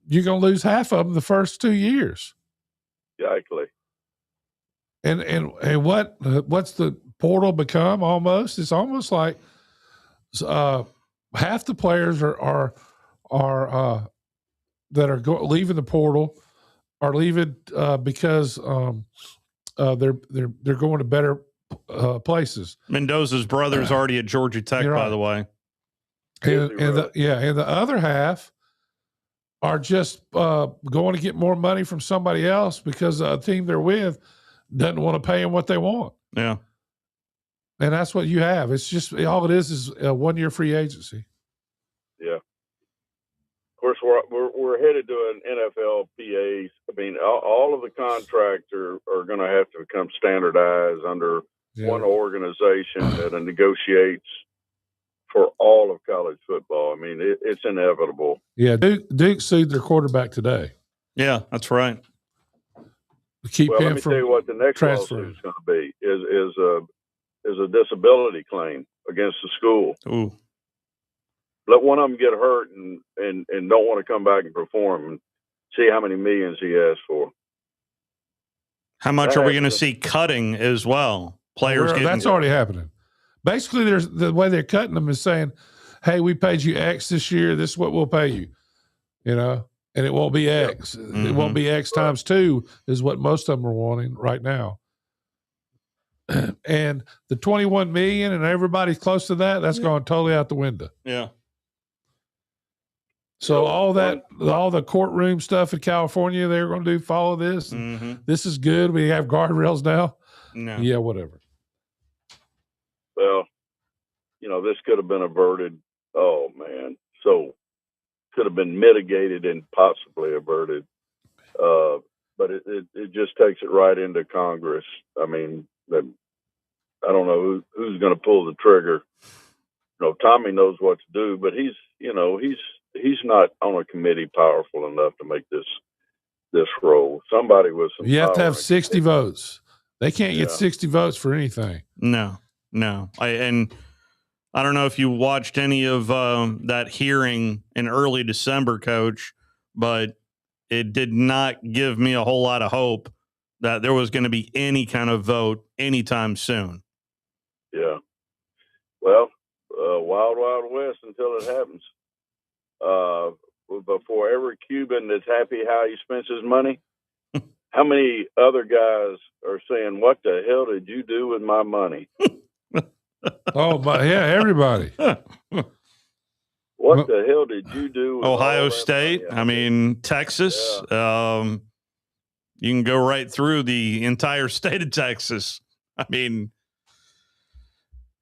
You're going to lose half of them the first 2 years. Exactly. And what's the portal become? Almost it's almost like half the players are that are leaving the portal are leaving because they're going to better places. Mendoza's brother's already at Georgia Tech, by the way. And the other half are just going to get more money from somebody else because the team they're with doesn't want to pay them what they want. Yeah. And that's what you have. It's just all it is a 1-year free agency. Yeah. Of course, we're headed to an NFLPA. I mean, all of the contracts are going to have to become standardized under one organization that negotiates for all of college football. I mean, it's inevitable. Yeah, Duke sued their quarterback today. Yeah, that's right. Let me tell you what the next lawsuit is going to be is a disability claim against the school. Ooh. Let one of them get hurt and don't want to come back and perform and see how many millions he asks for. How much are we going to see cutting as well? Players that's already happening. Basically, the way they're cutting them is saying, hey, we paid you X this year. This is what we'll pay you, and it won't be X. Mm-hmm. It won't be X times 2 is what most of them are wanting right now. And the 21 million and everybody's close to that's going totally out the window. Yeah. So all the courtroom stuff in California, they're going to follow this. Mm-hmm. This is good. We have guardrails now. No. Yeah, whatever. well, this could have been averted. Oh, man. So could have been mitigated and possibly averted. But it just takes it right into Congress. I mean, I don't know who's going to pull the trigger. Tommy knows what to do, but he's not on a committee powerful enough to make this role. Somebody with some You have to power have 60 votes. They can't get 60 votes for anything. No. I don't know if you watched any of that hearing in early December, Coach, but it did not give me a whole lot of hope that there was going to be any kind of vote anytime soon. Yeah. Well, wild, wild west until it happens. Before every Cuban that's happy how he spends his money, how many other guys are saying, "What the hell did you do with my money?" Oh, but yeah, everybody. What the hell did you do with Ohio State? I mean, Texas. Yeah. You can go right through the entire state of Texas. I mean,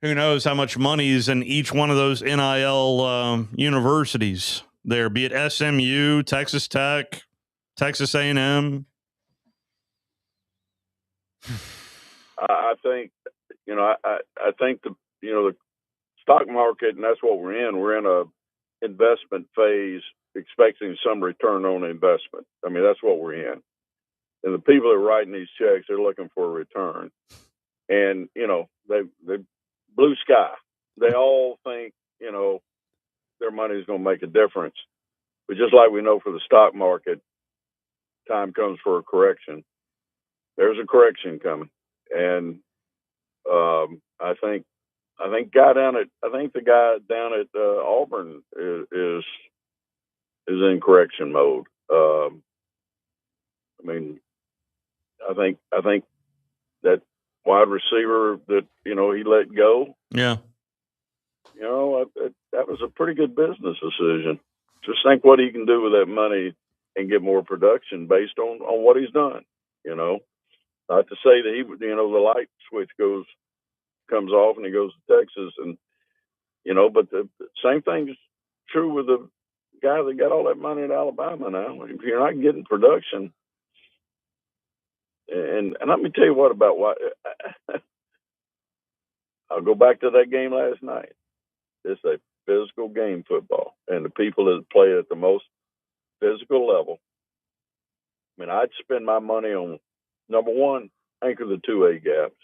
who knows how much money is in each one of those NIL universities there, be it SMU, Texas Tech, Texas A&M. I think, I think the stock market, and that's what we're in. We're in a investment phase, expecting some return on investment. I mean, that's what we're in. And the people that are writing these checks, they're looking for a return. And, they blue sky. They all think, their money is going to make a difference. But just like we know for the stock market, time comes for a correction. There's a correction coming. And I think the guy down at Auburn is in correction mode. I think that wide receiver that he let go. Yeah. That was a pretty good business decision. Just think what he can do with that money and get more production based on what he's done. Not to say that the light switch comes off and he goes to Texas, and but the same thing is true with the guy that got all that money in Alabama. Now, if you're not getting production, and let me tell you why. I'll go back to that game last night. It's a physical game, football, and the people that play at the most physical level. I mean, I'd spend my money on, number one, anchor the 2A gaps.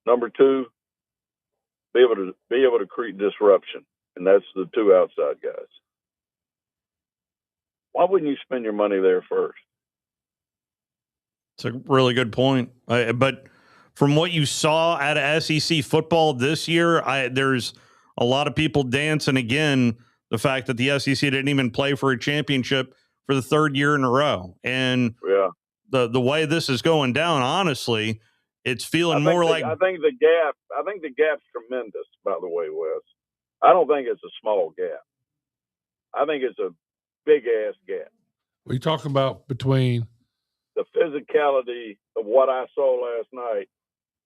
Number two, be able to create disruption, and that's the two outside guys. Why wouldn't you spend your money there first? It's a really good point. But from what you saw out of SEC football this year, there's a lot of people dancing again the fact that the SEC didn't even play for a championship for the third year in a row. And the way this is going down, honestly, it's feeling more like I think the gap's tremendous, by the way, Wes. I don't think it's a small gap. I think it's a big ass gap. What are you talking about between the physicality of what I saw last night?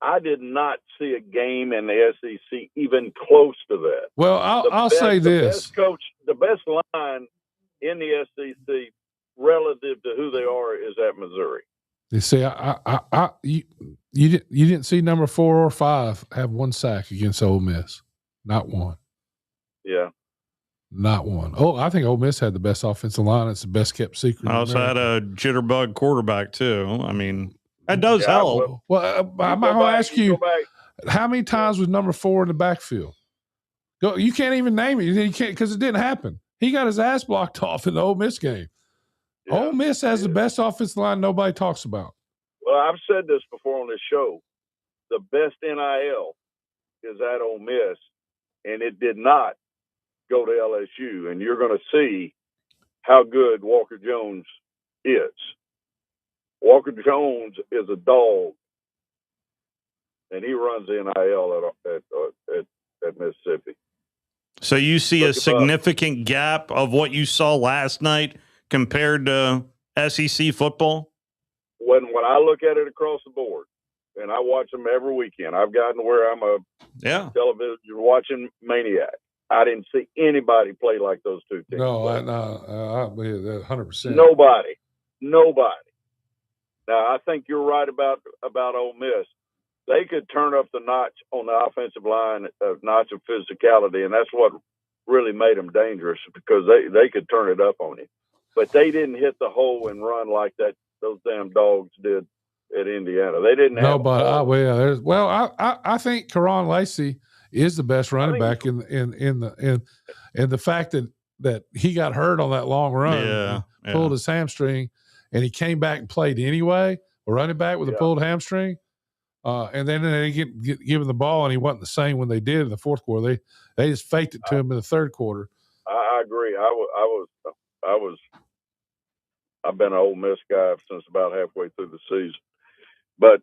I did not see a game in the SEC even close to that. Well, I'll say this. The best line in the SEC relative to who they are is at Missouri. You see, you didn't see number 4 or 5 have one sack against Ole Miss. Not one. Yeah. Not one. Oh, I think Ole Miss had the best offensive line. It's the best kept secret. I also had a jitterbug quarterback too. I mean, that does help. Well, I'm going to ask you, how many times was number 4 in the backfield? You can't even name it. You can't, because it didn't happen. He got his ass blocked off in the Ole Miss game. Yeah, Ole Miss has the best offensive line nobody talks about. Well, I've said this before on this show. The best NIL is at Ole Miss, and it did not go to LSU. And you're going to see how good Walker Jones is. Walker Jones is a dog, and he runs the NIL at Mississippi. So you see a significant gap of what you saw last night compared to SEC football? When I look at it across the board, and I watch them every weekend. I've gotten where I'm a television watching maniac. I didn't see anybody play like those two teams. No, I believe that 100%. Nobody. Now, I think you're right about Ole Miss. They could turn up the notch on the offensive line, notch of physicality, and that's what really made them dangerous, because they could turn it up on you. But they didn't hit the hole and run like those damn dogs did at Indiana. They didn't have. No, but I think Karan Lacey is the best running back in the fact that he got hurt on that long run, pulled his hamstring, and he came back and played anyway. A running back with a pulled hamstring, and then they get given the ball, and he wasn't the same when they did in the fourth quarter. They just faked it to him in the third quarter. I agree. I've been an Ole Miss guy since about halfway through the season. But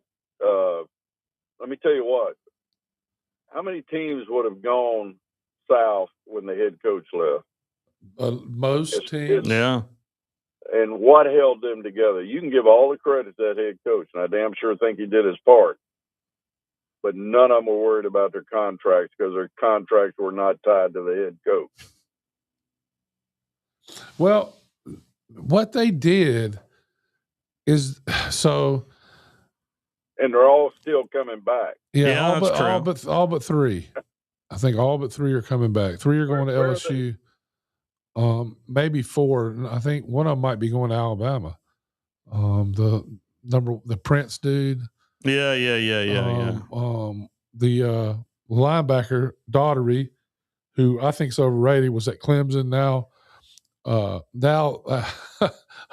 let me tell you what. How many teams would have gone south when the head coach left? Most teams. Yeah. And what held them together? You can give all the credit to that head coach, and I damn sure think he did his part. But none of them were worried about their contracts, because their contracts were not tied to the head coach. Well, what they did is so. And they're all still coming back. Yeah, all but three. I think all but three are coming back. Three are going to LSU. Maybe four. I think one of them might be going to Alabama. The Prince dude. Yeah. The linebacker Daughtery, who I think is overrated, was at Clemson. Now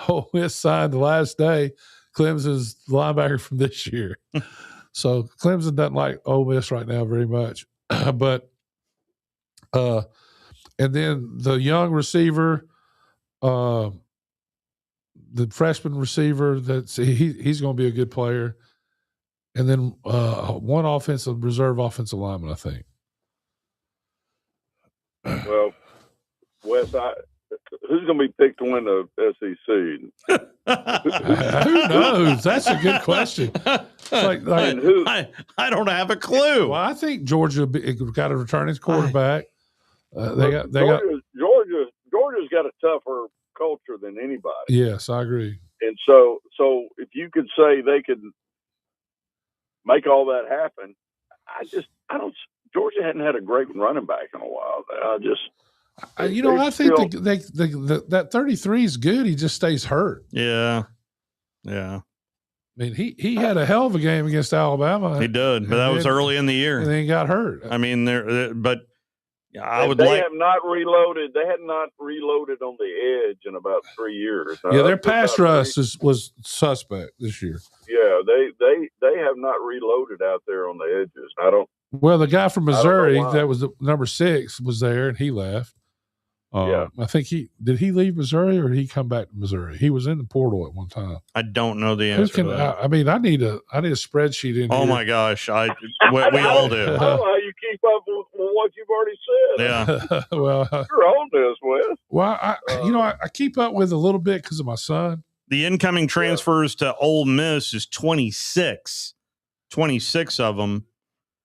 Ole Miss signed the last day Clemson's linebacker from this year. So Clemson doesn't like Ole Miss right now very much. But and then the young receiver, the freshman receiver, he's going to be a good player. And then one reserve offensive lineman, I think. Well, Wes, who's going to be picked to win the SEC? Who knows? That's a good question. I don't have a clue. Well, I think Georgia got to return his quarterback. Georgia's got a tougher culture than anybody. Yes, I agree. And so if you could say they could make all that happen, Georgia hadn't had a great running back in a while. I think that 33 is good. He just stays hurt. Yeah. I mean, he had a hell of a game against Alabama. He did, but that was early in the year. And then he got hurt. I mean, they have not reloaded. They had not reloaded on the edge in about 3 years. Their pass rush was suspect this year. Yeah, they have not reloaded out there on the edges. Well, the guy from Missouri that was number 6 was there, and he left. I think did he leave Missouri, or did he come back to Missouri? He was in the portal at one time. I don't know the answer. To that. I mean, I need a spreadsheet in here. Oh my gosh, we all do. I don't know how you keep up with what you've already said. Yeah. Well, you're on this, Wes. Well, I keep up with a little bit because of my son. The incoming transfers to Ole Miss is 26 of them,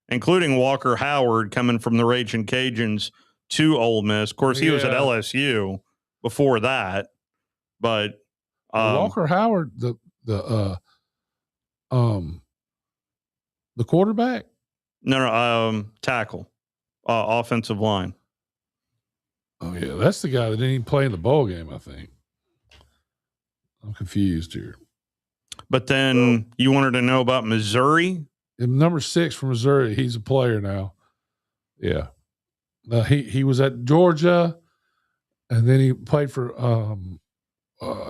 including Walker Howard coming from the Raging Cajuns to Ole Miss. Of course, he was at LSU before that, but Walker Howard, the quarterback? No, tackle, offensive line. Oh yeah, that's the guy that didn't even play in the bowl game, I think. I'm confused here. But then you wanted to know about Missouri? Number 6 from Missouri. He's a player now. Yeah. He was at Georgia, and then he played for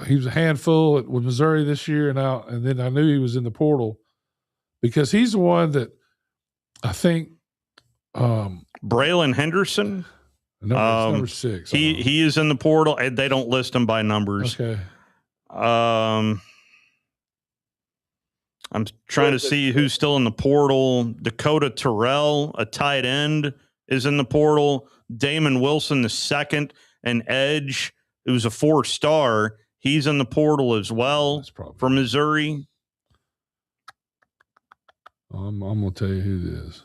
he was a handful with Missouri this year, and then I knew he was in the portal because he's the one that I think Braylon Henderson. Number 6. He is in the portal. They don't list him by numbers. Okay. I'm trying to see who's still in the portal. Dakota Terrell, a tight end, is in the portal. Damon Wilson, the second, an edge, who's a 4-star. He's in the portal as well for Missouri. I'm going to tell you who it is.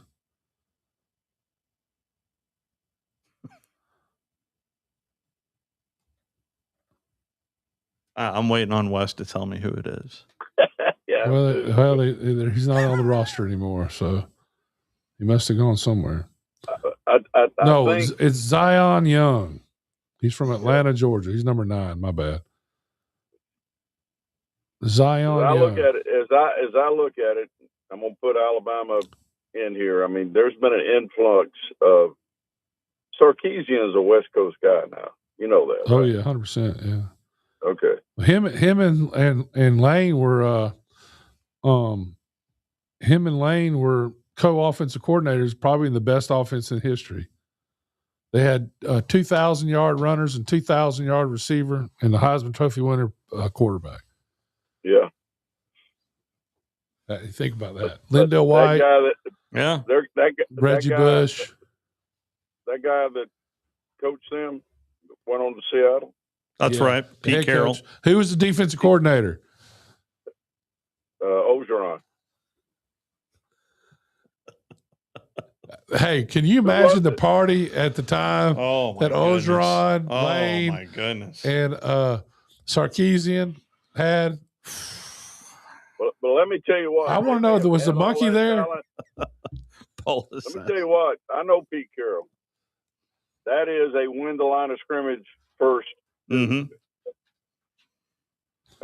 I'm waiting on Wes to tell me who it is. Yeah. Well, he's not on the roster anymore, so he must have gone somewhere. I think it's Zion Young. He's from Atlanta, Georgia. He's number 9. My bad. Zion as I Young. look at it, as I look at it, I'm going to put Alabama in here. I mean, there's been an influx of Sarkisian is a West Coast guy now. You know that. Oh right? yeah, 100%. Yeah. Okay. Him and Lane were co-offensive coordinators, probably the best offense in history. They had 2,000-yard runners and 2,000-yard receiver and the Heisman Trophy winner quarterback. Yeah. Think about that. Lindell White. Reggie Bush. That guy that coached them went on to Seattle. That's right. Pete Carroll. Coach. Who was the defensive coordinator? Ogeron. Hey, can you imagine the party at the time that Ogeron, Lane, my goodness, and Sarkisian had? But let me tell you what. I want to know, was the monkey there? Let me tell you what. I know Pete Carroll. That is a win the line of scrimmage first. Mm-hmm.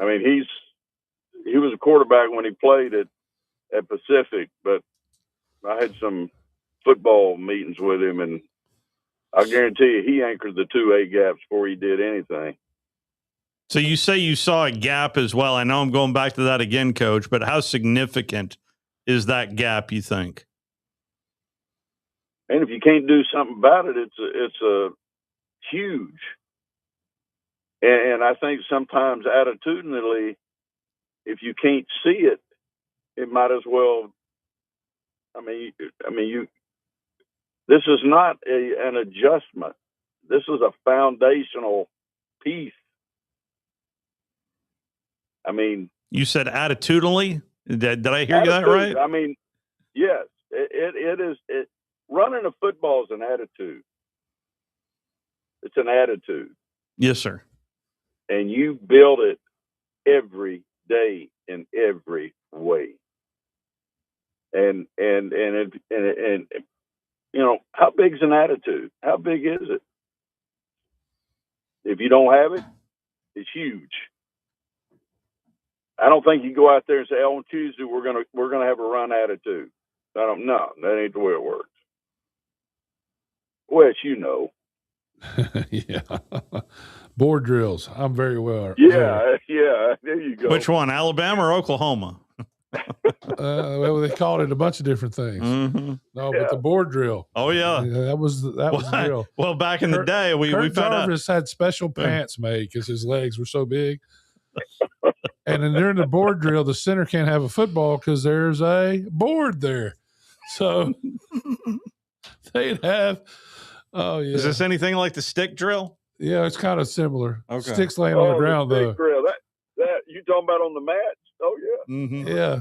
I mean, he was a quarterback when he played at Pacific, but I had some football meetings with him, and I guarantee you he anchored the 2A gaps before he did anything. So you say you saw a gap as well. I know I'm going back to that again, Coach, but how significant is that gap, you think? And if you can't do something about it, it's a huge. And I think sometimes attitudinally, if you can't see it, it might as well. I mean, you. This is not an adjustment. This is a foundational piece. I mean, you said attitudinally. Did I hear you that right? I mean, yes, it is. Running a football is an attitude. It's an attitude. Yes, sir. And you build it every day in every way. And you know, how big is an attitude? How big is it? If you don't have it, it's huge. I don't think you go out there and say, "Oh, on Tuesday we're gonna have a run attitude." No, that ain't the way it works. Wes, you know. Yeah. Board drills. I'm very well. Yeah. There you go. Which one, Alabama or Oklahoma? Well, they called it a bunch of different things. Mm-hmm. No, but the board drill. Oh yeah, that was the drill. Well, back in the day, we Kurt found Jarvis had special pants made because his legs were so big. And then during the board drill, the center can't have a football because there's a board there. So they'd have. Oh yeah. Is this anything like the stick drill? Yeah, it's kind of similar. Okay. Sticks laying on the ground though. Drill. That you talking about on the mats? Oh yeah. Mm-hmm. Yeah,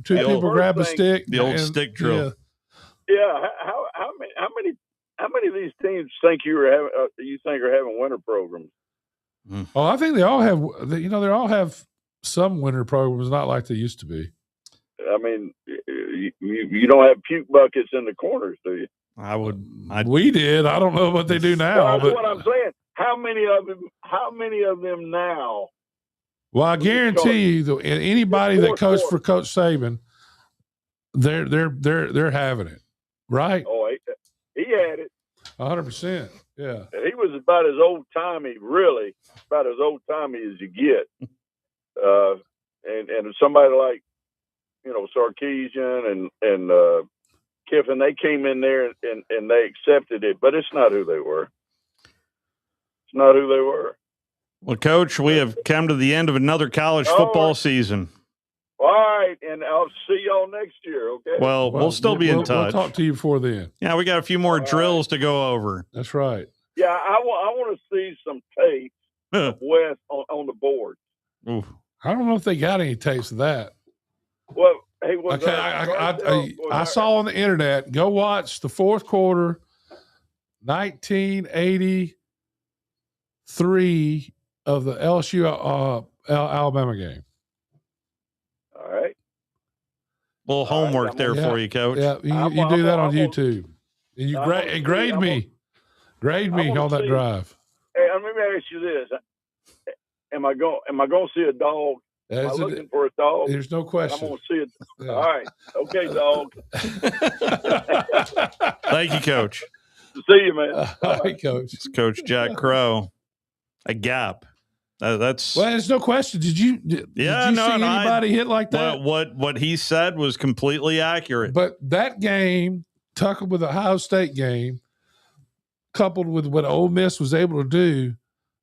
two people grab a stick. The old stick drill. Yeah. How many of these teams think are having winter programs? Oh, I think they all have. They all have some winter programs, not like they used to be. I mean, you don't have puke buckets in the corners, do you? We did. I don't know what they do now. Well, that's what I'm saying. How many of them now? Well, I guarantee you, that anybody that coached for Coach Saban, they're having it, right? Oh, he had it. 100%. Yeah. He was about as old timey, really, about as old timey as you get. And somebody like, Sarkisian and Kiffin, they came in there and they accepted it, but it's not who they were. It's not who they were. Well, Coach, we have come to the end of another college football season. All right, and I'll see y'all next year, okay? Well, we'll still be in touch. We'll talk to you before then. Yeah, we got a few more drills to go over. That's right. Yeah, I want to see some tape of Wes on the board. Oof. I don't know if they got any tapes of that. Well, hey, Okay, I saw on the internet. Go watch the fourth quarter, 1983 of the LSU Alabama game. All right. A little homework there for you, Coach. Yeah, you do that on YouTube. And you grade me. Grade me on that drive. Hey, let me ask you this: Am I going to see a dog? Am I looking for a dog? There's no question. I'm going to see it. Yeah. All right. Okay, dog. Thank you, Coach. See you, man. All right, Coach. It's Coach Jack Crow. A gap. That's well. There's no question. Did you see anybody hit like that? What he said was completely accurate. But that game, coupled with the Ohio State game, coupled with what Ole Miss was able to do,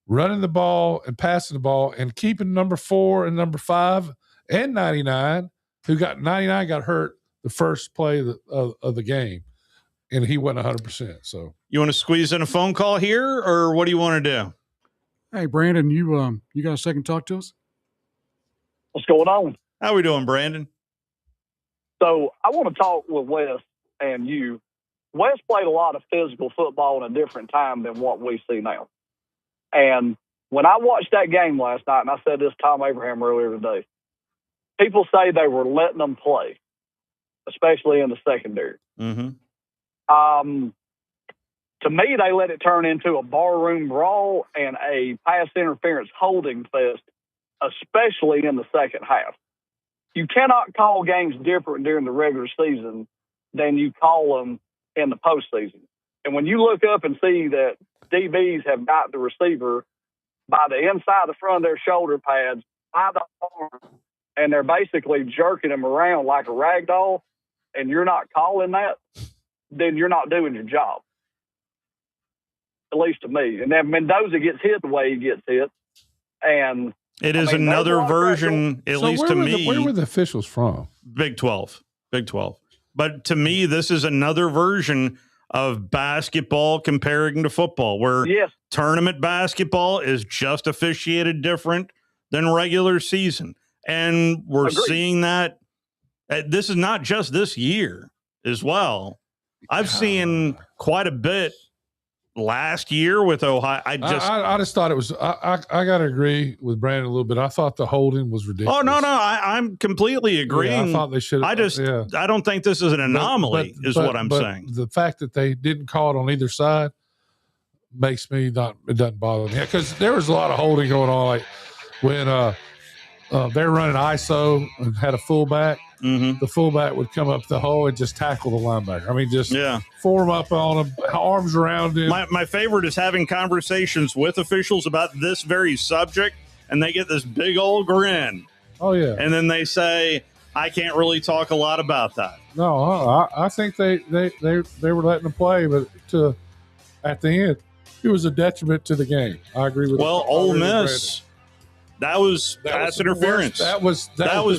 running the ball and passing the ball and keeping number 4 and number 5 and 99, who got 99 got hurt the first play of the game, and he went 100%. So you want to squeeze in a phone call here, or what do you want to do? Hey, Brandon, you got a second to talk to us? What's going on? How we doing, Brandon? So I want to talk with Wes and you. Wes played a lot of physical football in a different time than what we see now. And when I watched that game last night, and I said this to Tom Abraham earlier today, people say they were letting them play, especially in the secondary. Mm-hmm. To me, they let it turn into a barroom brawl and a pass interference holding fest, especially in the second half. You cannot call games different during the regular season than you call them in the postseason. And when you look up and see that DBs have got the receiver by the inside the front of their shoulder pads, by the arm, and they're basically jerking him around like a rag doll, and you're not calling that, then you're not doing your job. At least to me. And then Mendoza gets hit the way he gets hit. And it is another version, at least to me. Where were the officials from? Big 12. But to me, this is another version of basketball comparing to football, where tournament basketball is just officiated different than regular season. And we're seeing that. This is not just this year as well. I've seen quite a bit last year with Ohio. I just thought it was. I got to agree with Brandon a little bit. I thought the holding was ridiculous. Oh no, I'm completely agreeing. I thought they should. I don't think this is an anomaly. What I'm saying. The fact that they didn't call it on either side makes me not. It doesn't bother me because there was a lot of holding going on. Like when they're running ISO and had a fullback. Mm-hmm. The fullback would come up the hole and just tackle the linebacker. I mean, just form up on him, arms around him. My favorite is having conversations with officials about this very subject, and they get this big old grin. Oh, yeah. And then they say, I can't really talk a lot about that. No, I think they were letting them play, but at the end, it was a detriment to the game. I agree with Ole Miss. That was pass interference. That was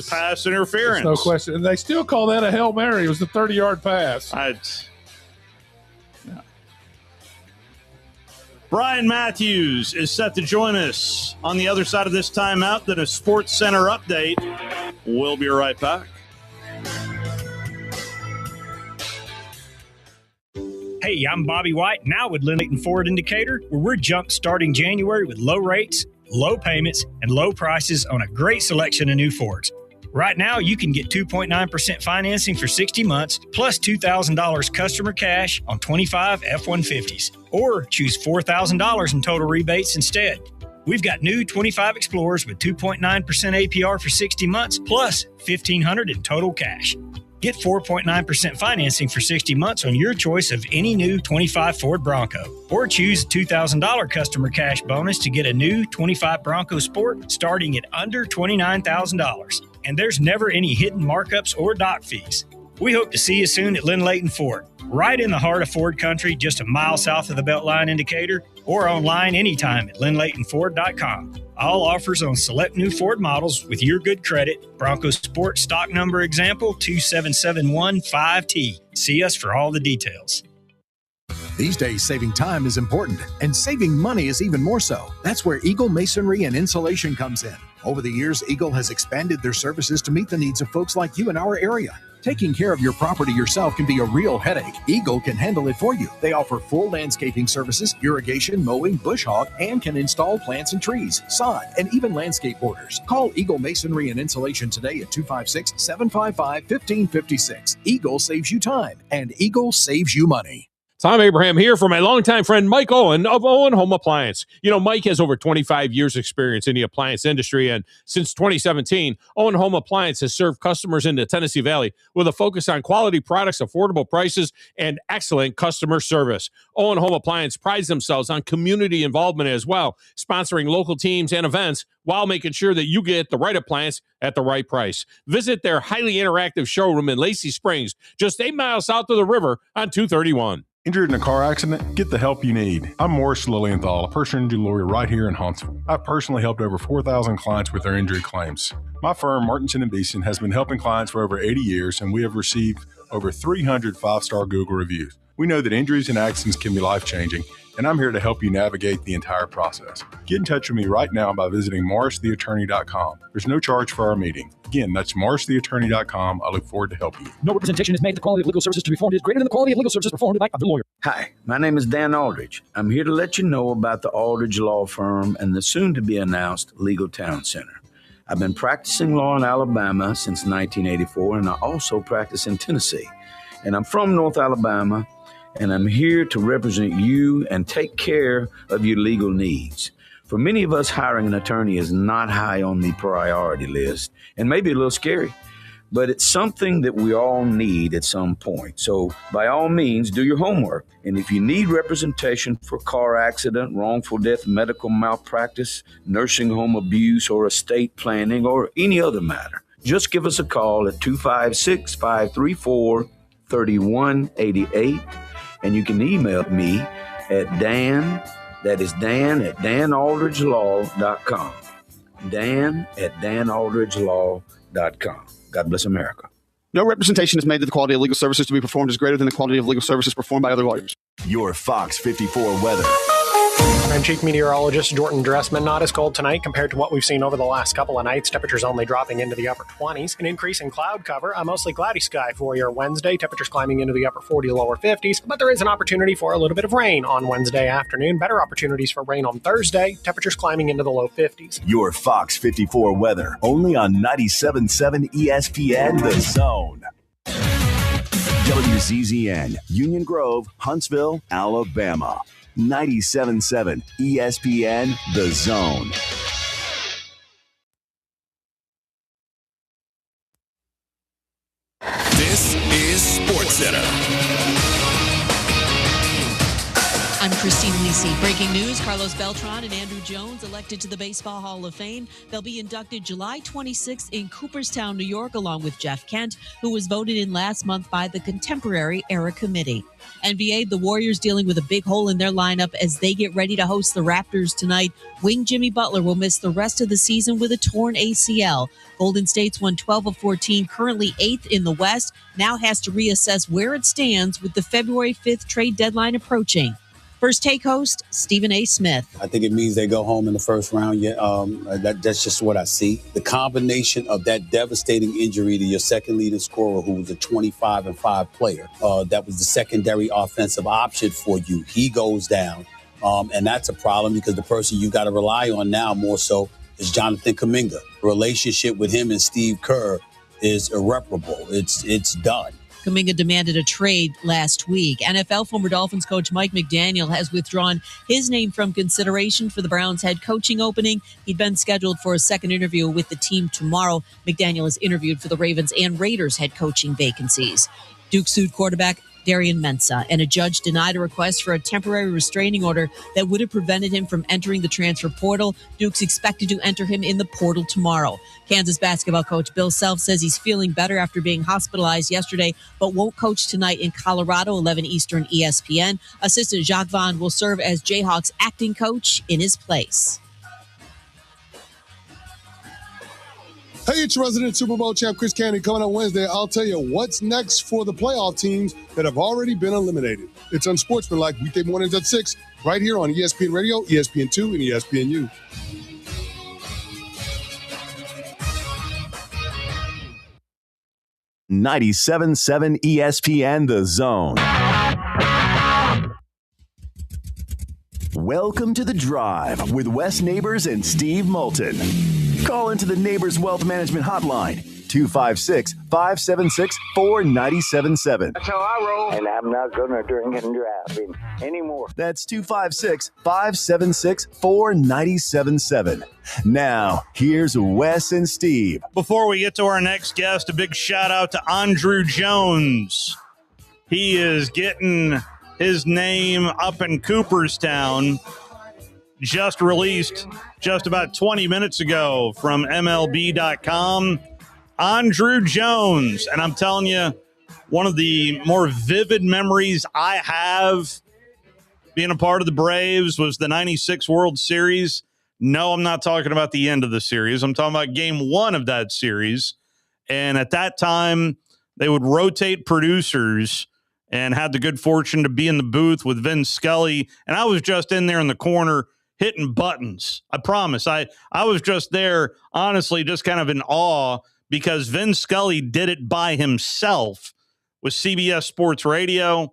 pass interference. No question. And they still call that a Hail Mary. It was a 30-yard pass. Brian Matthews is set to join us on the other side of this timeout. Then a Sports Center update. We'll be right back. Hey, I'm Bobby White, now with Lynn Layton Ford Indicator, where we're jump-starting January with low rates, low payments, and low prices on a great selection of new Fords. Right now, you can get 2.9% financing for 60 months, plus $2,000 customer cash on 25 F-150s, or choose $4,000 in total rebates instead. We've got new 25 Explorers with 2.9% APR for 60 months, plus $1,500 in total cash. Get 4.9% financing for 60 months on your choice of any new 25 Ford Bronco. Or choose a $2,000 customer cash bonus to get a new 25 Bronco Sport starting at under $29,000. And there's never any hidden markups or dock fees. We hope to see you soon at Lynn Layton Ford, right in the heart of Ford country, just a mile south of the Beltline indicator, or online anytime at lynnlaytonford.com. All offers on select new Ford models with your good credit. Bronco Sport stock number example 27715T. See us for all the details. These days, saving time is important, and saving money is even more so. That's where Eagle Masonry and Insulation comes in. Over the years, Eagle has expanded their services to meet the needs of folks like you in our area. Taking care of your property yourself can be a real headache. Eagle can handle it for you. They offer full landscaping services, irrigation, mowing, bush hog, and can install plants and trees, sod, and even landscape borders. Call Eagle Masonry and Insulation today at 256-755-1556. Eagle saves you time, and Eagle saves you money. Tom Abraham here for my longtime friend Mike Owen of Owen Home Appliance. You know, Mike has over 25 years experience in the appliance industry, and since 2017, Owen Home Appliance has served customers in the Tennessee Valley with a focus on quality products, affordable prices, and excellent customer service. Owen Home Appliance prides themselves on community involvement as well, sponsoring local teams and events while making sure that you get the right appliance at the right price. Visit their highly interactive showroom in Lacey Springs, just 8 miles south of the river on 231. Injured in a car accident? Get the help you need. I'm Morris Lilienthal, a personal injury lawyer right here in Huntsville. I've personally helped over 4,000 clients with their injury claims. My firm, Martinson & Beeson, has been helping clients for over 80 years, and we have received over 300 five-star Google reviews. We know that injuries and accidents can be life-changing, and I'm here to help you navigate the entire process. Get in touch with me right now by visiting morristheattorney.com. There's no charge for our meeting. Again, that's morristheattorney.com. I look forward to helping you. No representation is made that the quality of legal services to be performed is greater than the quality of legal services performed by the lawyer. Hi, my name is Dan Aldridge. I'm here to let you know about the Aldridge Law Firm and the soon-to-be-announced Legal Town Center. I've been practicing law in Alabama since 1984, and I also practice in Tennessee. And I'm from North Alabama, and I'm here to represent you and take care of your legal needs. For many of us, hiring an attorney is not high on the priority list and maybe a little scary, but it's something that we all need at some point. So by all means, do your homework. And if you need representation for car accident, wrongful death, medical malpractice, nursing home abuse, or estate planning, or any other matter, just give us a call at 256-534-3188. And you can email me at Dan, that is Dan at danaldridgelaw.com. Dan at danaldridgelaw.com. God bless America. No representation is made that the quality of legal services to be performed is greater than the quality of legal services performed by other lawyers. Your Fox 54 weather. I'm Chief Meteorologist Jordan Dressman. Not as cold tonight compared to what we've seen over the last couple of nights. Temperatures only dropping into the upper 20s. An increase in cloud cover. A mostly cloudy sky for your Wednesday. Temperatures climbing into the upper 40 to lower 50s. But there is an opportunity for a little bit of rain on Wednesday afternoon. Better opportunities for rain on Thursday. Temperatures climbing into the low 50s. Your Fox 54 weather. Only on 97.7 ESPN The Zone. WZZN, Union Grove, Huntsville, Alabama. 97.7 ESPN The Zone. This is SportsCenter. I'm Christine Lisi. Breaking news, Carlos Beltran and Andrew Jones elected to the Baseball Hall of Fame. They'll be inducted July 26th in Cooperstown, New York, along with Jeff Kent, who was voted in last month by the Contemporary Era Committee. NBA, the Warriors dealing with a big hole in their lineup as they get ready to host the Raptors tonight. Wing Jimmy Butler will miss the rest of the season with a torn ACL. Golden State's won 12 of 14, currently 8th in the West, now has to reassess where it stands with the February 5th trade deadline approaching. First Take host, Stephen A. Smith. I think it means they go home in the first round. That's just what I see. The combination of that devastating injury to your second leading scorer, who was a 25-5 player, that was the secondary offensive option for you. He goes down, and that's a problem because the person you got to rely on now more so is Jonathan Kuminga. The relationship with him and Steve Kerr is irreparable. It's done. Kuminga demanded a trade last week. NFL former Dolphins coach Mike McDaniel has withdrawn his name from consideration for the Browns head coaching opening. He'd been scheduled for a second interview with the team tomorrow. McDaniel is interviewed for the Ravens and Raiders head coaching vacancies. Duke sued quarterback Darian Mensah, and a judge denied a request for a temporary restraining order that would have prevented him from entering the transfer portal. Duke's expected to enter him in the portal tomorrow. Kansas basketball coach Bill Self says he's feeling better after being hospitalized yesterday, but won't coach tonight in Colorado, 11 Eastern, ESPN. Assistant Jacques Vaughn will serve as Jayhawks acting coach in his place. Hey, it's resident Super Bowl champ Chris Candy. Coming on Wednesday, I'll tell you what's next for the playoff teams that have already been eliminated. It's Unsportsmanlike, weekday mornings at 6, right here on ESPN Radio, ESPN2, and ESPNU. 97.7 ESPN The Zone. Welcome to The Drive with Wes Neighbors and Steve Moulton. Call into the Neighbors Wealth Management Hotline, 256-576-4977. That's how I roll. And I'm not going to drink and drive anymore. That's 256-576-4977. Now, here's Wes and Steve. Before we get to our next guest, a big shout out to Andrew Jones. He is getting his name up in Cooperstown. Just released just about 20 minutes ago from MLB.com. Andrew Jones. And I'm telling you, one of the more vivid memories I have being a part of the Braves was the 96 World Series. No, I'm not talking about the end of the series. I'm talking about game one of that series. And at that time, they would rotate producers and had the good fortune to be in the booth with Vin Scully. And I was just in there in the corner hitting buttons. I promise. I was just there, honestly, just kind of in awe because Vin Scully did it by himself with CBS Sports Radio.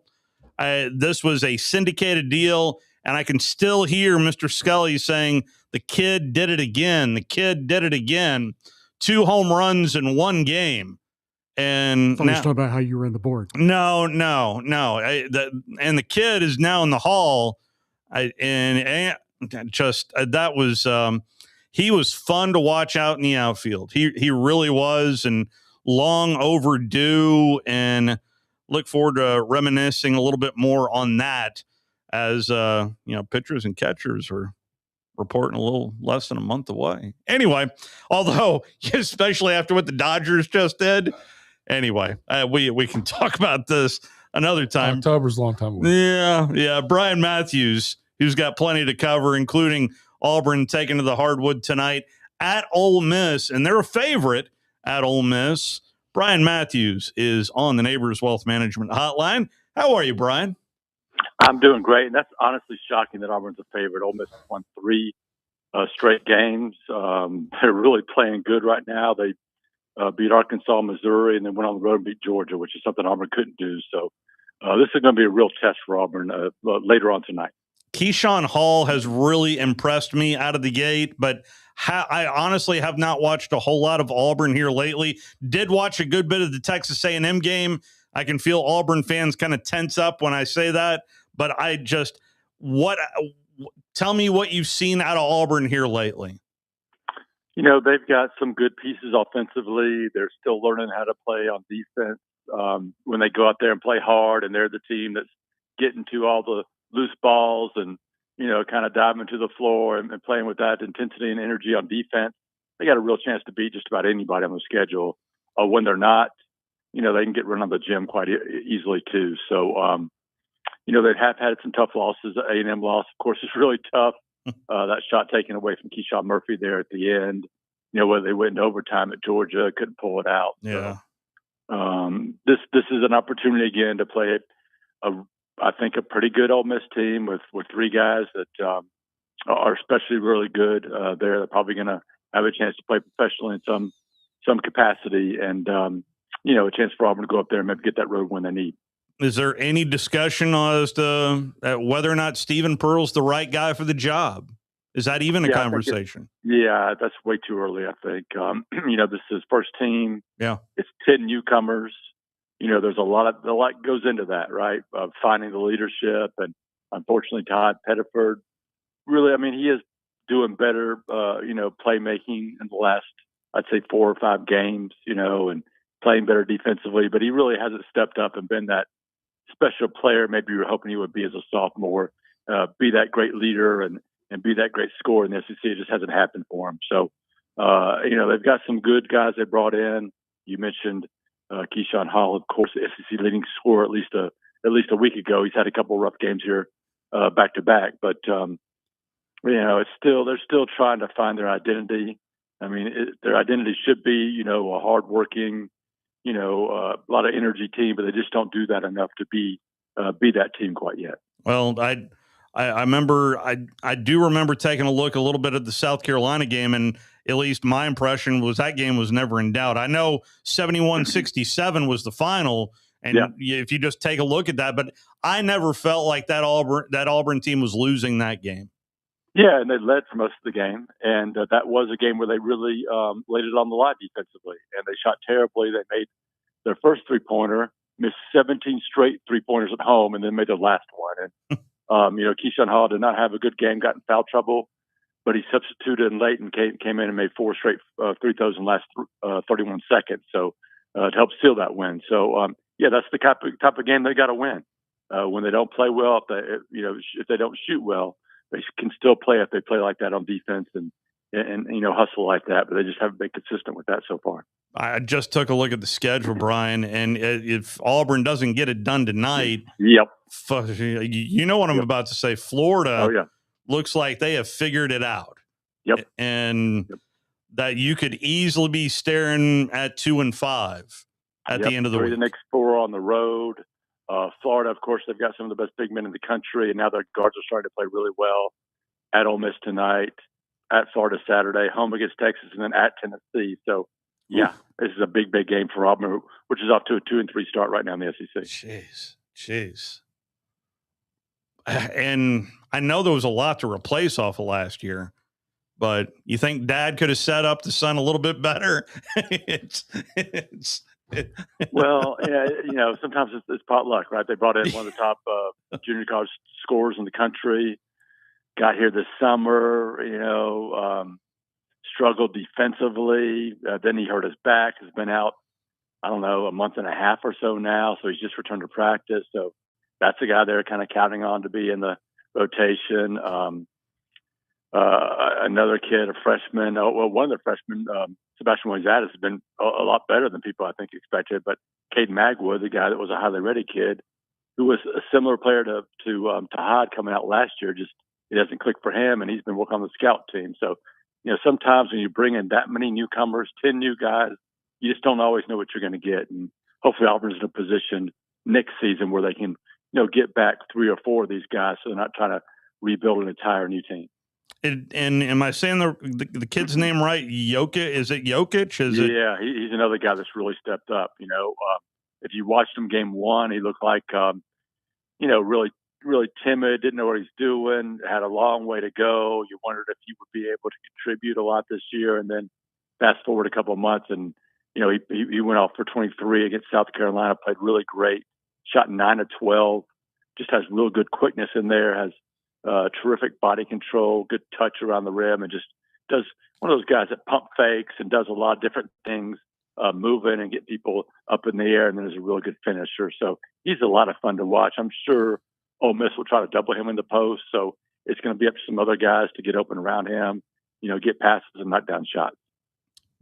This was a syndicated deal, and I can still hear Mr. Scully saying, the kid did it again. The kid did it again. 2 home runs in one game. And I thought about how you ran the board. No. And the kid is now in the hall. That was he was fun to watch out in the outfield. He really was, and long overdue. And look forward to reminiscing a little bit more on that as pitchers and catchers are reporting a little less than a month away. Anyway, although especially after what the Dodgers just did. Anyway, we can talk about this another time. October's a long time away. Yeah. Brian Matthews, who's got plenty to cover, including Auburn taking to the hardwood tonight at Ole Miss, and they're a favorite at Ole Miss. Brian Matthews is on the Neighbors Wealth Management Hotline. How are you, Brian? I'm doing great, and that's honestly shocking that Auburn's a favorite. Ole Miss has won 3 straight games. They're really playing good right now. They beat Arkansas, Missouri, and then went on the road and beat Georgia, which is something Auburn couldn't do. So this is going to be a real test for Auburn later on tonight. Keyshawn Hall has really impressed me out of the gate, but I honestly have not watched a whole lot of Auburn here lately. Did watch a good bit of the Texas A&M game. I can feel Auburn fans kind of tense up when I say that, but tell me what you've seen out of Auburn here lately. They've got some good pieces offensively. They're still learning how to play on defense when they go out there and play hard, and they're the team that's getting to all the loose balls and, kind of diving to the floor and playing with that intensity and energy on defense. They got a real chance to beat just about anybody on the schedule. When they're not, they can get run on the gym quite easily too. So, they have had some tough losses. The A&M loss, of course, is really tough. That shot taken away from Keyshawn Murphy there at the end, where they went into overtime at Georgia, couldn't pull it out. Yeah. So, this is an opportunity again to play I think a pretty good Ole Miss team with 3 guys that are especially really good. They're probably going to have a chance to play professionally in some capacity, and a chance for Auburn to go up there and maybe get that road win they need. Is there any discussion as to whether or not Stephen Pearl's the right guy for the job? Is that even a conversation? That's way too early, I think. This is his first team. Yeah. It's 10 newcomers. There's a lot goes into that, right? Finding the leadership, and unfortunately Todd Pettiford, really, he is doing better, playmaking in the last, I'd say 4 or 5 games, and playing better defensively, but he really hasn't stepped up and been that special player maybe you were hoping he would be as a sophomore, be that great leader and be that great scorer in the SEC. It just hasn't happened for him. So, they've got some good guys they brought in. You mentioned Keyshawn Hall, of course, the SEC leading scorer at least a week ago. He's had a couple of rough games here back to back, but they're still trying to find their identity. Their identity should be, a hardworking, a lot of energy team, but they just don't do that enough to be that team quite yet. Well, I remember I do remember taking a look a little bit at the South Carolina game, and at least my impression was that game was never in doubt. I know 71-67 was the final, and if you just take a look at that, but I never felt like that Auburn team was losing that game. Yeah, and they led for most of the game, and that was a game where they really laid it on the line defensively, and they shot terribly. They made their first three-pointer, missed 17 straight three-pointers at home, and then made the last one. And Keyshawn Hall did not have a good game, got in foul trouble, but he substituted in late and came in and made 4 straight free throws in the last 31 seconds. So to help seal that win. So that's the type of game they got to win. When they don't play well, if they don't shoot well, they can still play if they play like that on defense and hustle like that. But they just haven't been consistent with that so far. I just took a look at the schedule, Brian, and if Auburn doesn't get it done tonight, you know what I'm about to say. Florida looks like they have figured it out. And that you could easily be staring at 2-5 at the end of the week. The next 4 on the road. Florida, of course, they've got some of the best big men in the country, and now their guards are starting to play really well. At Ole Miss tonight, at Florida Saturday, home against Texas, and then at Tennessee. So, this is a big, big game for Auburn, which is off to a 2-3 start right now in the SEC. Jeez. And I know there was a lot to replace off of last year, but you think Dad could have set up the son a little bit better? Well, sometimes it's potluck, right? They brought in one of the top junior college scorers in the country, got here this summer, struggled defensively. Then he hurt his back, has been out, I don't know, a month and a half or so now. So he's just returned to practice. So that's a guy they're kind of counting on to be in the rotation. Another kid, a freshman, one of the freshmen, Sebastian Wayzata, has been a lot better than people I think expected. But Caden Magwood, the guy that was a highly rated kid, who was a similar player to Tahad coming out last year, just it doesn't click for him, and he's been working on the scout team. So, sometimes when you bring in that many newcomers, 10 new guys, you just don't always know what you're going to get. And hopefully Auburn's in a position next season where they can, get back 3 or 4 of these guys, so they're not trying to rebuild an entire new team. And am I saying the kid's name right? Jokic? Is it Jokic? Yeah, he's another guy that's really stepped up. If you watched him game 1, he looked like, really, really timid, didn't know what he's doing, had a long way to go. You wondered if he would be able to contribute a lot this year. And then fast forward a couple of months, and he went off for 23 against South Carolina, played really great, shot 9 of 12, just has real good quickness in there, has terrific body control, good touch around the rim, and just does one of those guys that pump fakes and does a lot of different things, moving and get people up in the air, and then is a really good finisher. So he's a lot of fun to watch. I'm sure Ole Miss will try to double him in the post, so it's going to be up to some other guys to get open around him, get passes and knock down shots.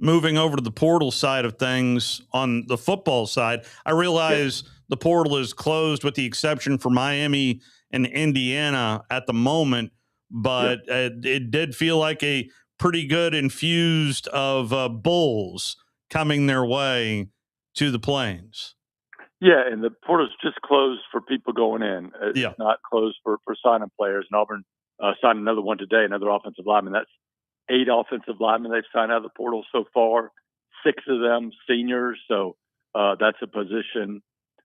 Moving over to the portal side of things, on the football side, I realize the portal is closed with the exception for Miami and Indiana at the moment, but it did feel like a pretty good infused of Bulls coming their way to the Plains. Yeah, and the portal's just closed for people going in. It's not closed for signing players. And Auburn signed another one today, another offensive lineman. That's 8 offensive linemen they've signed out of the portal so far, 6 of them seniors. So that's a position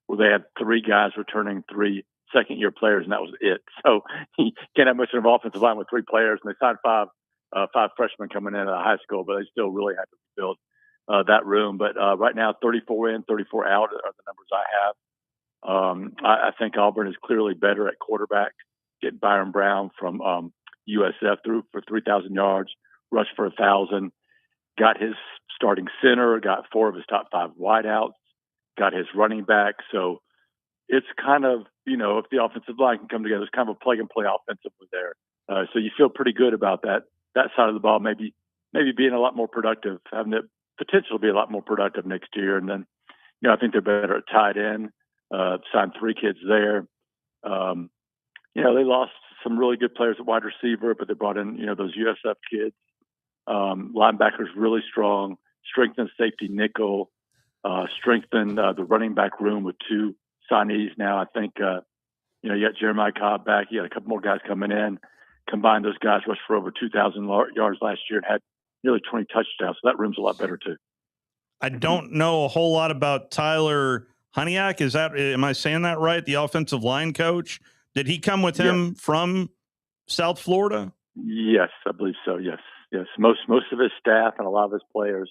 where they had 3 guys returning 3 second-year players, and that was it. So you can't have much of an offensive line with 3 players, and they signed 5 freshmen coming in out of high school, but they still really had to build that room. But right now, 34 in, 34 out are the numbers I have. I think Auburn is clearly better at quarterback. Get Byron Brown from USF through for 3,000 yards, rushed for 1,000, got his starting center, got 4 of his top 5 wideouts, got his running back. So it's kind of, if the offensive line can come together, it's kind of a plug-and-play offensively there. So you feel pretty good about that side of the ball, maybe being a lot more productive, having the potential to be a lot more productive next year. And then, I think they're better at tight end, signed 3 kids there. They lost some really good players at wide receiver, but they brought in, those USF kids. Linebackers really strong, strengthened safety nickel, strengthened the running back room with 2 signees now. I think, you got Jeremiah Cobb back. You got a couple more guys coming in. Combined, those guys rushed for over 2,000 yards last year and had, nearly 20 touchdowns. So that room's a lot better too. I don't know a whole lot about Tyler Honiak. Am I saying that right? The offensive line coach. Did he come with him from South Florida? Yes, I believe so. Yes. Most of his staff and a lot of his players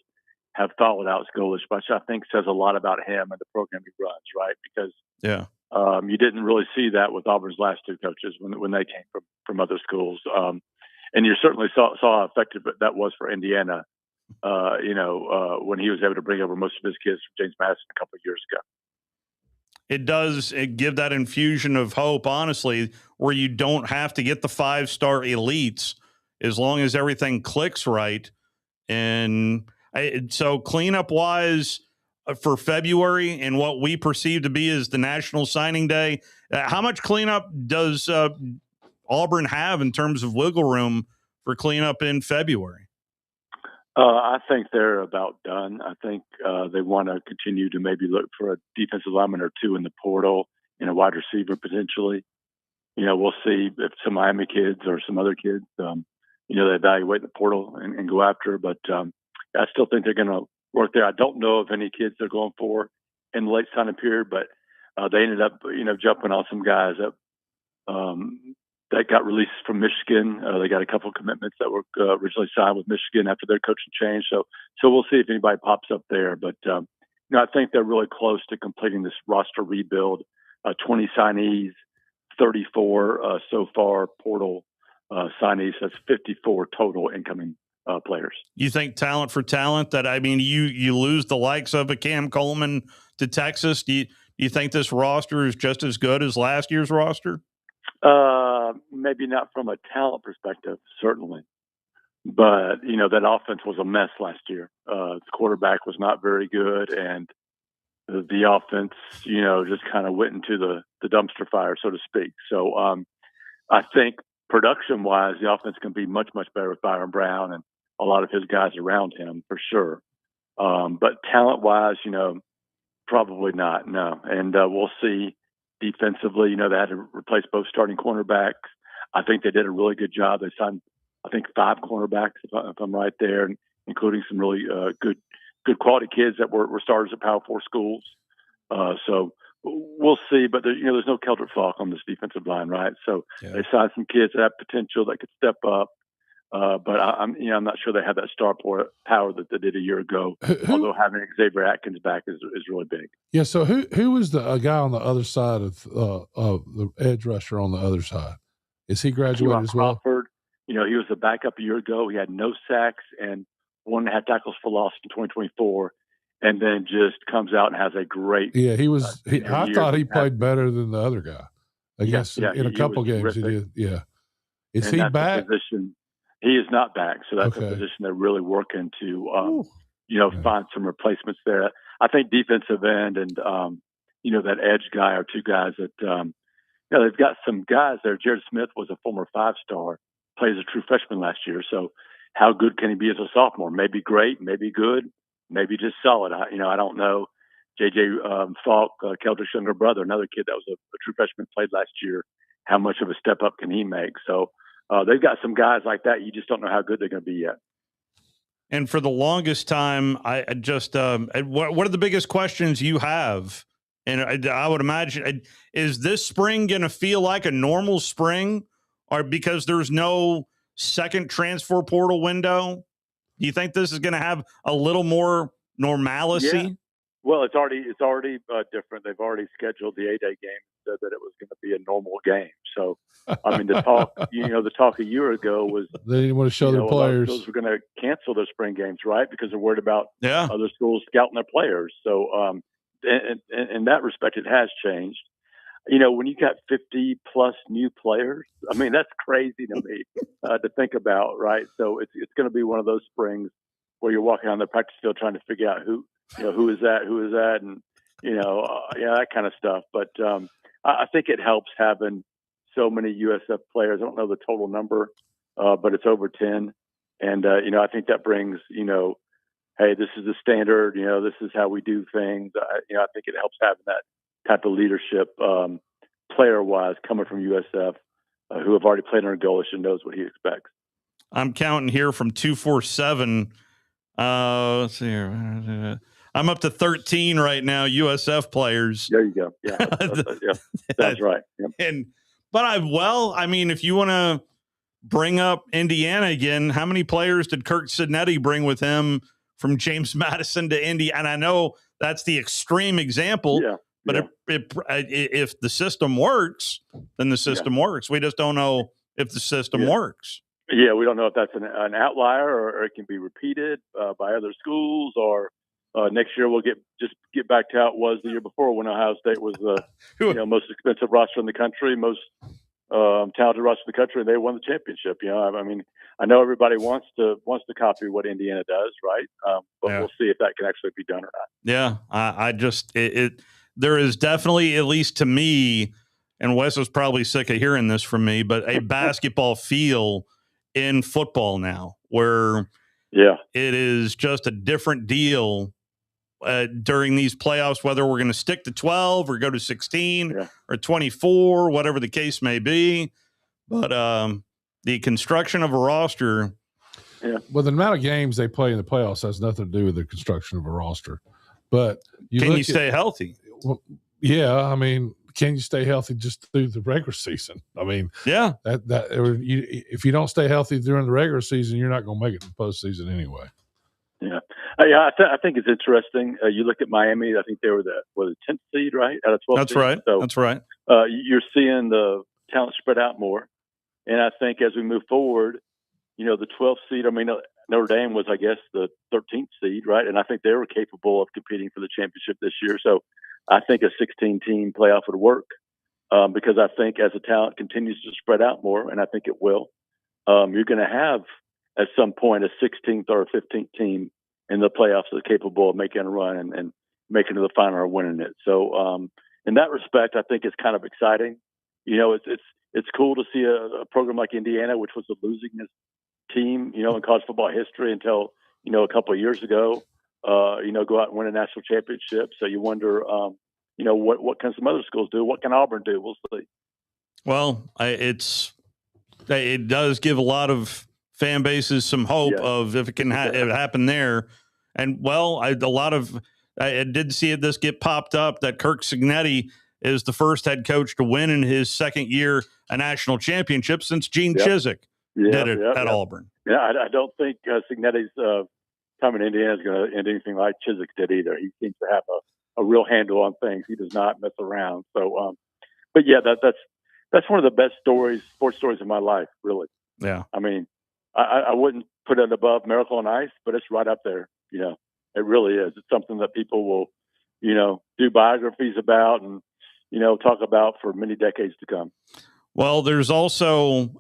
have followed out Scolish, which I think says a lot about him and the program he runs, right? Because you didn't really see that with Auburn's last two coaches when they came from other schools. And you certainly saw how effective that was for Indiana, when he was able to bring over most of his kids from James Madison a couple of years ago. It does give that infusion of hope, honestly, where you don't have to get the 5-star elites as long as everything clicks right. And so cleanup-wise for February and what we perceive to be as the National Signing Day, how much cleanup does Auburn have in terms of wiggle room for cleanup in February? I think they're about done. I think they want to continue to maybe look for a defensive lineman or two in the portal and a wide receiver potentially. We'll see if some Miami kids or some other kids, they evaluate the portal and go after. But I still think they're going to work there. I don't know if any kids they're going for in the late signing period, but they ended up, jumping on some guys that got released from Michigan. They got a couple of commitments that were originally signed with Michigan after their coaching change. So we'll see if anybody pops up there. But I think they're really close to completing this roster rebuild. 20 signees, 34 so far portal signees. That's 54 total incoming players. You think talent for talent? You lose the likes of a Cam Coleman to Texas. Do you think this roster is just as good as last year's roster? Maybe not from a talent perspective, certainly. But, that offense was a mess last year. The quarterback was not very good, and the offense, just kind of went into the dumpster fire, so to speak. So I think production-wise, the offense can be much, much better with Byron Brown and a lot of his guys around him, for sure. But talent-wise, probably not, no. And we'll see. Defensively, they had to replace both starting cornerbacks. I think they did a really good job. They signed, I think, 5 cornerbacks, if I'm right there, including some really good quality kids that were starters at Power 4 schools. So we'll see. But there's no Keldrick Falk on this defensive line, right? So they signed some kids that have potential that could step up. But I'm not sure they have that star power that they did a year ago. Although having Xavier Atkins back is really big. Yeah. So who was the guy on the other side of the edge rusher on the other side? Is he graduated as well? Crawford, he was the backup a year ago. He had no sacks and 1.5 tackles for loss in 2024, and then just comes out and has a great. Yeah, he was. I thought he played better than the other guy. I guess in a couple games terrific. He did. Yeah. Is he back? He is not back, so that's a position they're really working to, find some replacements there. I think defensive end and that edge guy are two guys that they've got some guys there. Jared Smith was a former 5-star, plays a true freshman last year. So how good can he be as a sophomore? Maybe great, maybe good, maybe just solid. I don't know. J.J. Falk, Keldrick's younger brother, another kid that was a true freshman, played last year. How much of a step up can he make? So. They've got some guys like that. You just don't know how good they're going to be yet. And for the longest time, I just what are the biggest questions you have? And I would imagine, is this spring going to feel like a normal spring, or because there's no second transfer portal window? Do you think this is going to have a little more normalcy? Yeah. Well, it's already different. They've already scheduled the A-Day game, said that it was going to be a normal game. So, the talk a year ago was they didn't want to show their players. Those were going to cancel their spring games, right? Because they're worried about other schools scouting their players. So, in that respect, it has changed. When you got 50 plus new players, that's crazy to me to think about, right? So it's going to be one of those springs where you're walking on the practice field trying to figure out who is that, and that kind of stuff. But I think it helps having so many USF players. I don't know the total number, but it's over 10. And, I think that brings, hey, this is the standard, this is how we do things. I think it helps having that type of leadership player-wise coming from USF who have already played under Golish and knows what he expects. I'm counting here from 247. Let's see here. I'm up to 13 right now, USF players. There you go. Yeah, that's right. Yep. I mean, if you want to bring up Indiana again, how many players did Kirk Sidnetti bring with him from James Madison to Indy? And I know that's the extreme example, but if the system works, then the system works. We just don't know if the system works. Yeah, we don't know if that's an outlier or it can be repeated by other schools, or next year we'll get back to how it was the year before when Ohio State was the most expensive roster in the country, most talented roster in the country, and they won the championship. I mean, I know everybody wants to copy what Indiana does, right? But we'll see if that can actually be done or not. Yeah, I just there is definitely, at least to me, and Wes is probably sick of hearing this from me, but a basketball feel in football now, where it is just a different deal during these playoffs, whether we're going to stick to 12 or go to 16 or 24, whatever the case may be. But the construction of a roster. Yeah. Well, the amount of games they play in the playoffs has nothing to do with the construction of a roster. But can you stay healthy? Well, yeah, I mean, can you stay healthy just through the regular season? I mean, if you don't stay healthy during the regular season, you're not going to make it to the postseason anyway. Yeah, I think it's interesting. You look at Miami; I think they were the 10th seed, right, out of 12. That's right. So, that's right. You're seeing the talent spread out more, and I think as we move forward, the 12th seed. I mean, Notre Dame was, I guess, the 13th seed, right? And I think they were capable of competing for the championship this year. So I think a 16-team playoff would work because I think as the talent continues to spread out more, and I think it will, you're going to have at some point a 16th or a 15th team in the playoffs that's capable of making a run and making it to the final or winning it. So in that respect, I think it's kind of exciting. It's cool to see a program like Indiana, which was the losingest team, in college football history until, a couple of years ago, go out and win a national championship. So you wonder, what can some other schools do? What can Auburn do? We'll see. Well, it does give a lot of fan bases some hope of if it can happen there. And I did see this get popped up that Kirk Signetti is the first head coach to win in his second year a national championship since Gene Chizik did it at Auburn. Yeah, I don't think Signetti's time in Indiana is going to end anything like Chizik did either. He seems to have a real handle on things. He does not mess around. So, but yeah, that's one of the best sports stories in my life, really. Yeah. I mean, I wouldn't put it above Miracle on Ice, but it's right up there. It really is. It's something that people will, do biographies about and, talk about for many decades to come. Well, there's also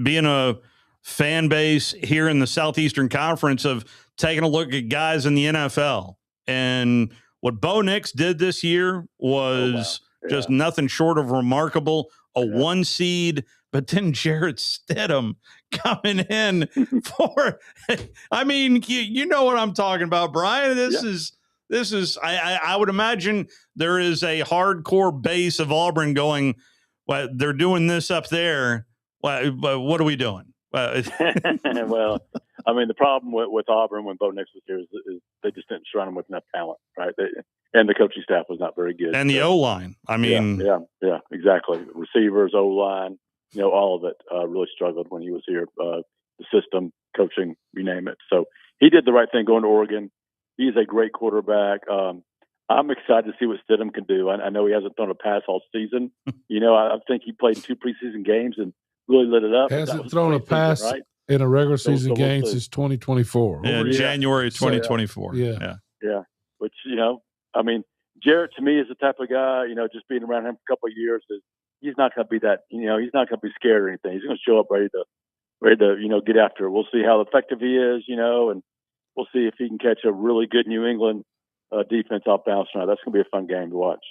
being a fan base here in the Southeastern Conference of taking a look at guys in the NFL. And what Bo Nix did this year was just nothing short of remarkable. A 1 seed, but then Jarrett Stidham coming in for, I mean, you know what I'm talking about, Brian. This is, I would imagine there is a hardcore base of Auburn going, well, they're doing this up there. What are we doing? Well, I mean, the problem with Auburn when Bo Nix was here is they just didn't surround him with enough talent, right? And the coaching staff was not very good. And the O-line. I mean. Yeah, exactly. Receivers, O-line, all of it really struggled when he was here. The system, coaching, you name it. So he did the right thing going to Oregon. He's a great quarterback. I'm excited to see what Stidham can do. I know he hasn't thrown a pass all season. I think he played in 2 preseason games and really lit it up. Hasn't thrown a pass in a regular season game since 2024. Yeah, January 2024. Yeah. Which, I mean, Jarrett to me is the type of guy, just being around him for a couple of years, he's not going to be that, he's not going to be scared or anything. He's going to show up ready to, get after it. We'll see how effective he is, and we'll see if he can catch a really good New England defense off balance tonight. That's going to be a fun game to watch.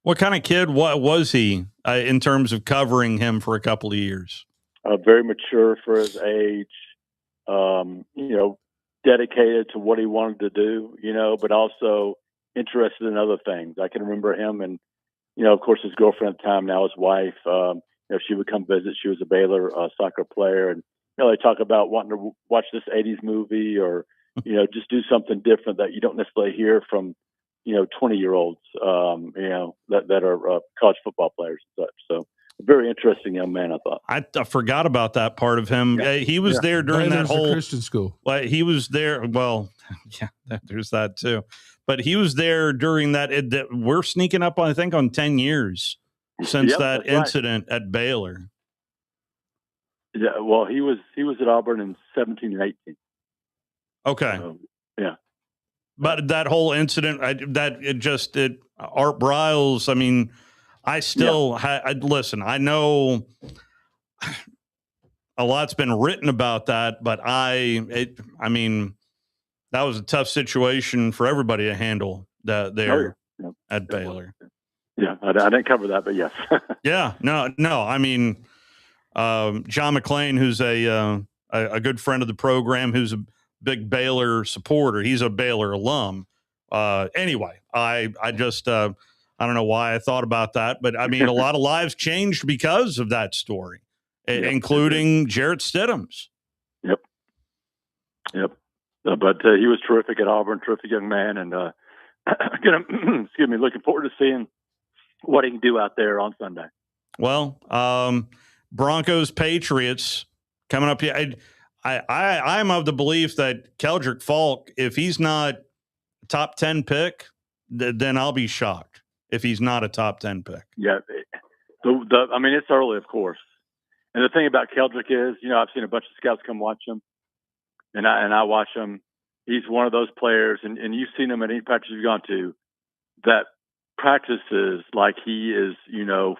What kind of kid was he in terms of covering him for a couple of years? Very mature for his age, dedicated to what he wanted to do, but also interested in other things. I can remember him and, of course, his girlfriend at the time, now his wife, she would come visit. She was a Baylor soccer player, and they talk about wanting to watch this 80s movie or, just do something different that you don't necessarily hear from, 20-year-olds, that are college football players and such. So a very interesting young man, I thought. I forgot about that part of him. Yeah. He was there during that whole Christian school. He was there. Well, yeah, there's that too. But he was there during that. We're sneaking up on, I think, on 10 years since that incident at Baylor. Yeah, well, he was at Auburn in 17 and 18. Okay. Yeah. But that whole incident, Art Briles, I mean, I still listen, I know a lot's been written about that, but I mean, that was a tough situation for everybody to handle there at Baylor. Yeah, I didn't cover that, but yes. Yeah, no. I mean, John McClain, who's a good friend of the program, who's a big Baylor supporter. He's a Baylor alum. Anyway, I just I don't know why I thought about that, but I mean, a lot of lives changed because of that story, including Jarrett Stidham's. Yep. But he was terrific at Auburn, terrific young man, and looking forward to seeing what he can do out there on Sunday. Well, Broncos Patriots coming up here. I'm of the belief that Keldrick Falk, if he's not a top 10 pick, then I'll be shocked if he's not a top 10 pick. Yeah. I mean, it's early, of course. And the thing about Keldrick is, I've seen a bunch of scouts come watch him, and I watch him. He's one of those players, and you've seen him at any practice you've gone to, that practices like he is,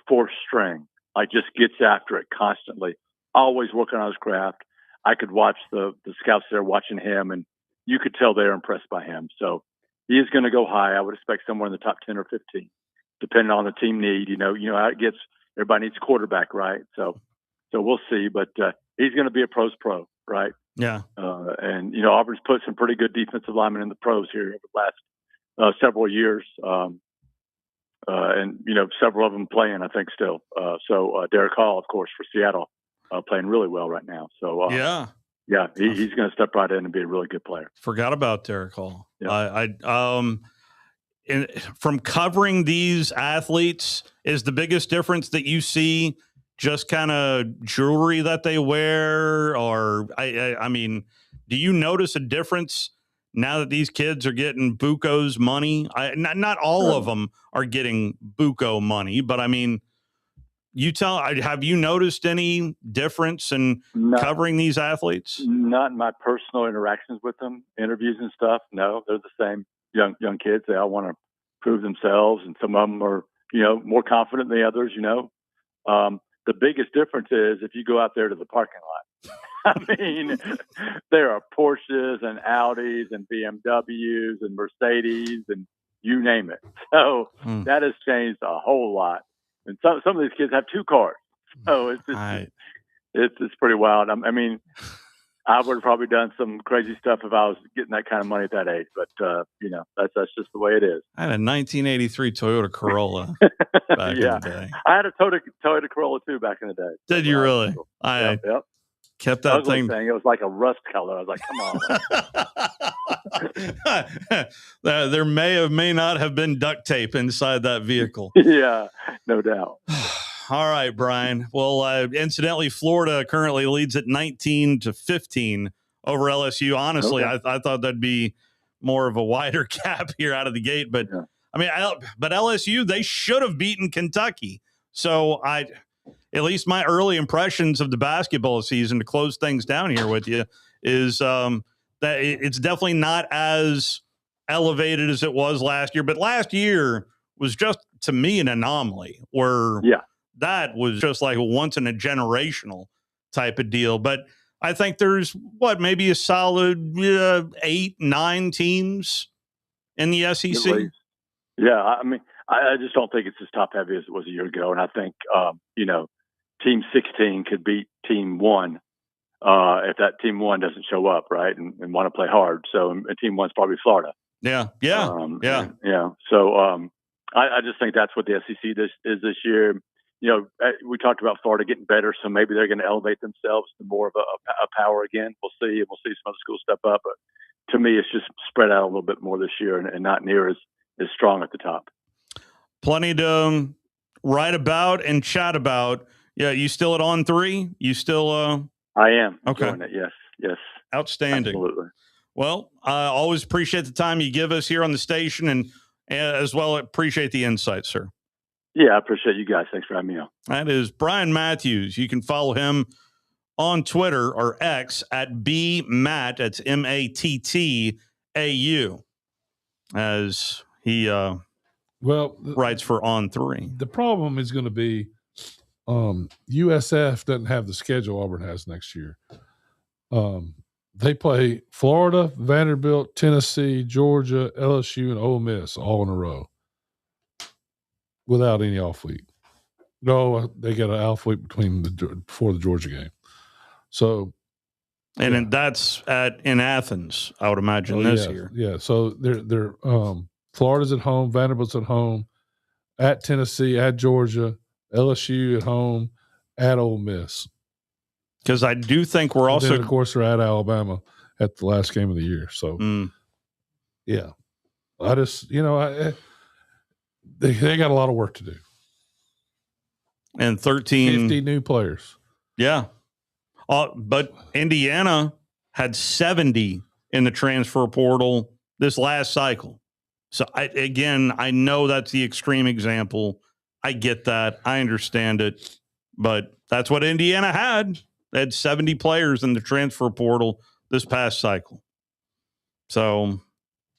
fourth string, like just gets after it constantly, always working on his craft. I could watch the scouts there watching him, and you could tell they're impressed by him. So he is going to go high. I would expect somewhere in the top 10 or 15, depending on the team need. You know how it gets. Everybody needs a quarterback, right? So we'll see. But he's going to be a pro's pro, right? Yeah. And Auburn's put some pretty good defensive linemen in the pros here over the last several years, and several of them playing, I think, still. So Derek Hall, of course, for Seattle. Playing really well right now. So he's going to step right in and be a really good player. Forgot about Derek Hall. Yeah. From covering these athletes, is the biggest difference that you see just kind of jewelry that they wear, or I mean, do you notice a difference now that these kids are getting buco's money? Not all of them are getting buco money, but I mean. Have you noticed any difference in covering these athletes? Not in my personal interactions with them, interviews and stuff. No, they're the same young kids. They all want to prove themselves, and some of them are, more confident than the others. The biggest difference is if you go out there to the parking lot. I mean, there are Porsches and Audis and BMWs and Mercedes and you name it. So that has changed a whole lot. And some of these kids have two cars, so it's pretty wild. I mean, I would have probably done some crazy stuff if I was getting that kind of money at that age. But that's just the way it is. I had a 1983 Toyota Corolla back in the day. I had a Toyota Corolla too back in the day. Did you really? I kept that thing. It was like a rust color. I was like, come on. There may not have been duct tape inside that vehicle. Yeah, no doubt. All right, Brian. Well, incidentally, Florida currently leads at 19-15 over LSU. Honestly, okay. I thought that'd be more of a wider gap here out of the gate. But, I mean, but LSU, they should have beaten Kentucky. So at least my early impressions of the basketball season, to close things down here with you, is that it's definitely not as elevated as it was last year. But last year was just, to me, an anomaly where that was just like a once in a generational type of deal. But I think there's maybe a solid 8-9 teams in the SEC. Yeah, I mean, I just don't think it's as top heavy as it was a year ago. And I think, Team 16 could beat Team 1 if that Team 1 doesn't show up, right, and want to play hard. So Team 1's probably Florida. Yeah. So I just think that's what the SEC is this year. we talked about Florida getting better, so maybe they're going to elevate themselves to more of a power again. We'll see, and we'll see some other schools step up. But to me, it's just spread out a little bit more this year and not near as strong at the top. Plenty to write about and chat about. Yeah, you still at On 3? You still? I am. Okay. Doing it. Yes. Outstanding. Absolutely. Well, I always appreciate the time you give us here on the station, and as well appreciate the insight, sir. Yeah, I appreciate you guys. Thanks for having me on. That is Brian Matthews. You can follow him on Twitter or X at BMatt. That's MATTAU, as he writes for On 3. The problem is going to be USF doesn't have the schedule Auburn has next year. They play Florida, Vanderbilt, Tennessee, Georgia, LSU, and Ole Miss all in a row without any off week. No, they got an off week before the Georgia game. So, and that's in Athens, I would imagine this year. Yeah, so they're Florida's at home, Vanderbilt's at home, at Tennessee, at Georgia, LSU at home, at Ole Miss. Because I do think we're also, of course, they're at Alabama at the last game of the year. So, yeah, I just they got a lot of work to do. And 50 new players. Yeah. But Indiana had 70 in the transfer portal this last cycle. So, I know that's the extreme example. I get that. I understand it. But that's what Indiana had. They had 70 players in the transfer portal this past cycle. So,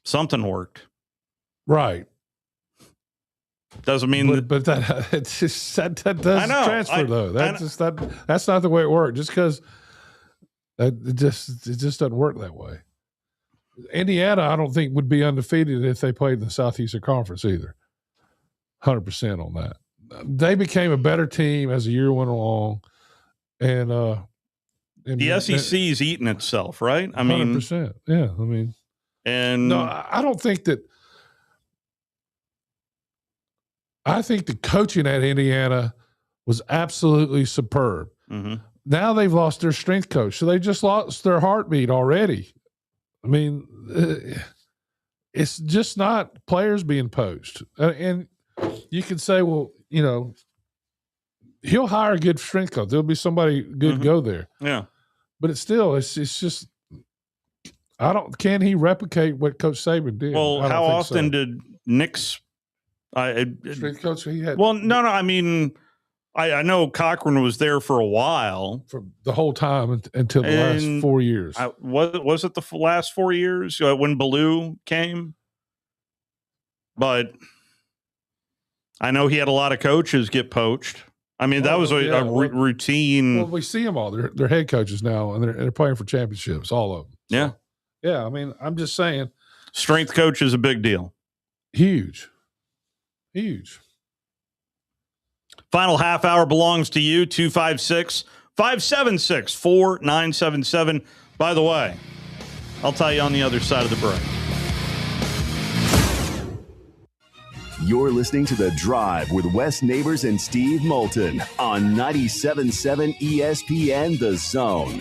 something worked. Right. Doesn't mean but that it's just that does transfer though. That's not the way it worked. Just because it just doesn't work that way. Indiana, I don't think would be undefeated if they played in the Southeastern Conference either. 100% on that. They became a better team as the year went along, and the SEC is eating itself, right? I mean, 100%. Yeah, I mean, and no, I don't think that. I think the coaching at Indiana was absolutely superb. Mm-hmm. Now they've lost their strength coach, so they just lost their heartbeat already. I mean, it's just not players being poached. And you can say, well, he'll hire a good strength coach. There'll be somebody good go there. Yeah. But it's just can he replicate what Coach Saban did? Well, how often did Nick's strength coach he had? Well, no. I mean, I know Cochran was there for a while, for the whole time until the last 4 years. Was it the last 4 years when Ballou came? But I know he had a lot of coaches get poached. I mean, that was a routine. Well, we see them all. They're head coaches now, and they're playing for championships, all of them. So, yeah. Yeah, I mean, I'm just saying. Strength coach is a big deal. Huge. Final half hour belongs to you, 256-576-4977. By the way, I'll tell you on the other side of the break. You're listening to The Drive with Wes Neighbors and Steve Moulton on 97.7 ESPN The Zone.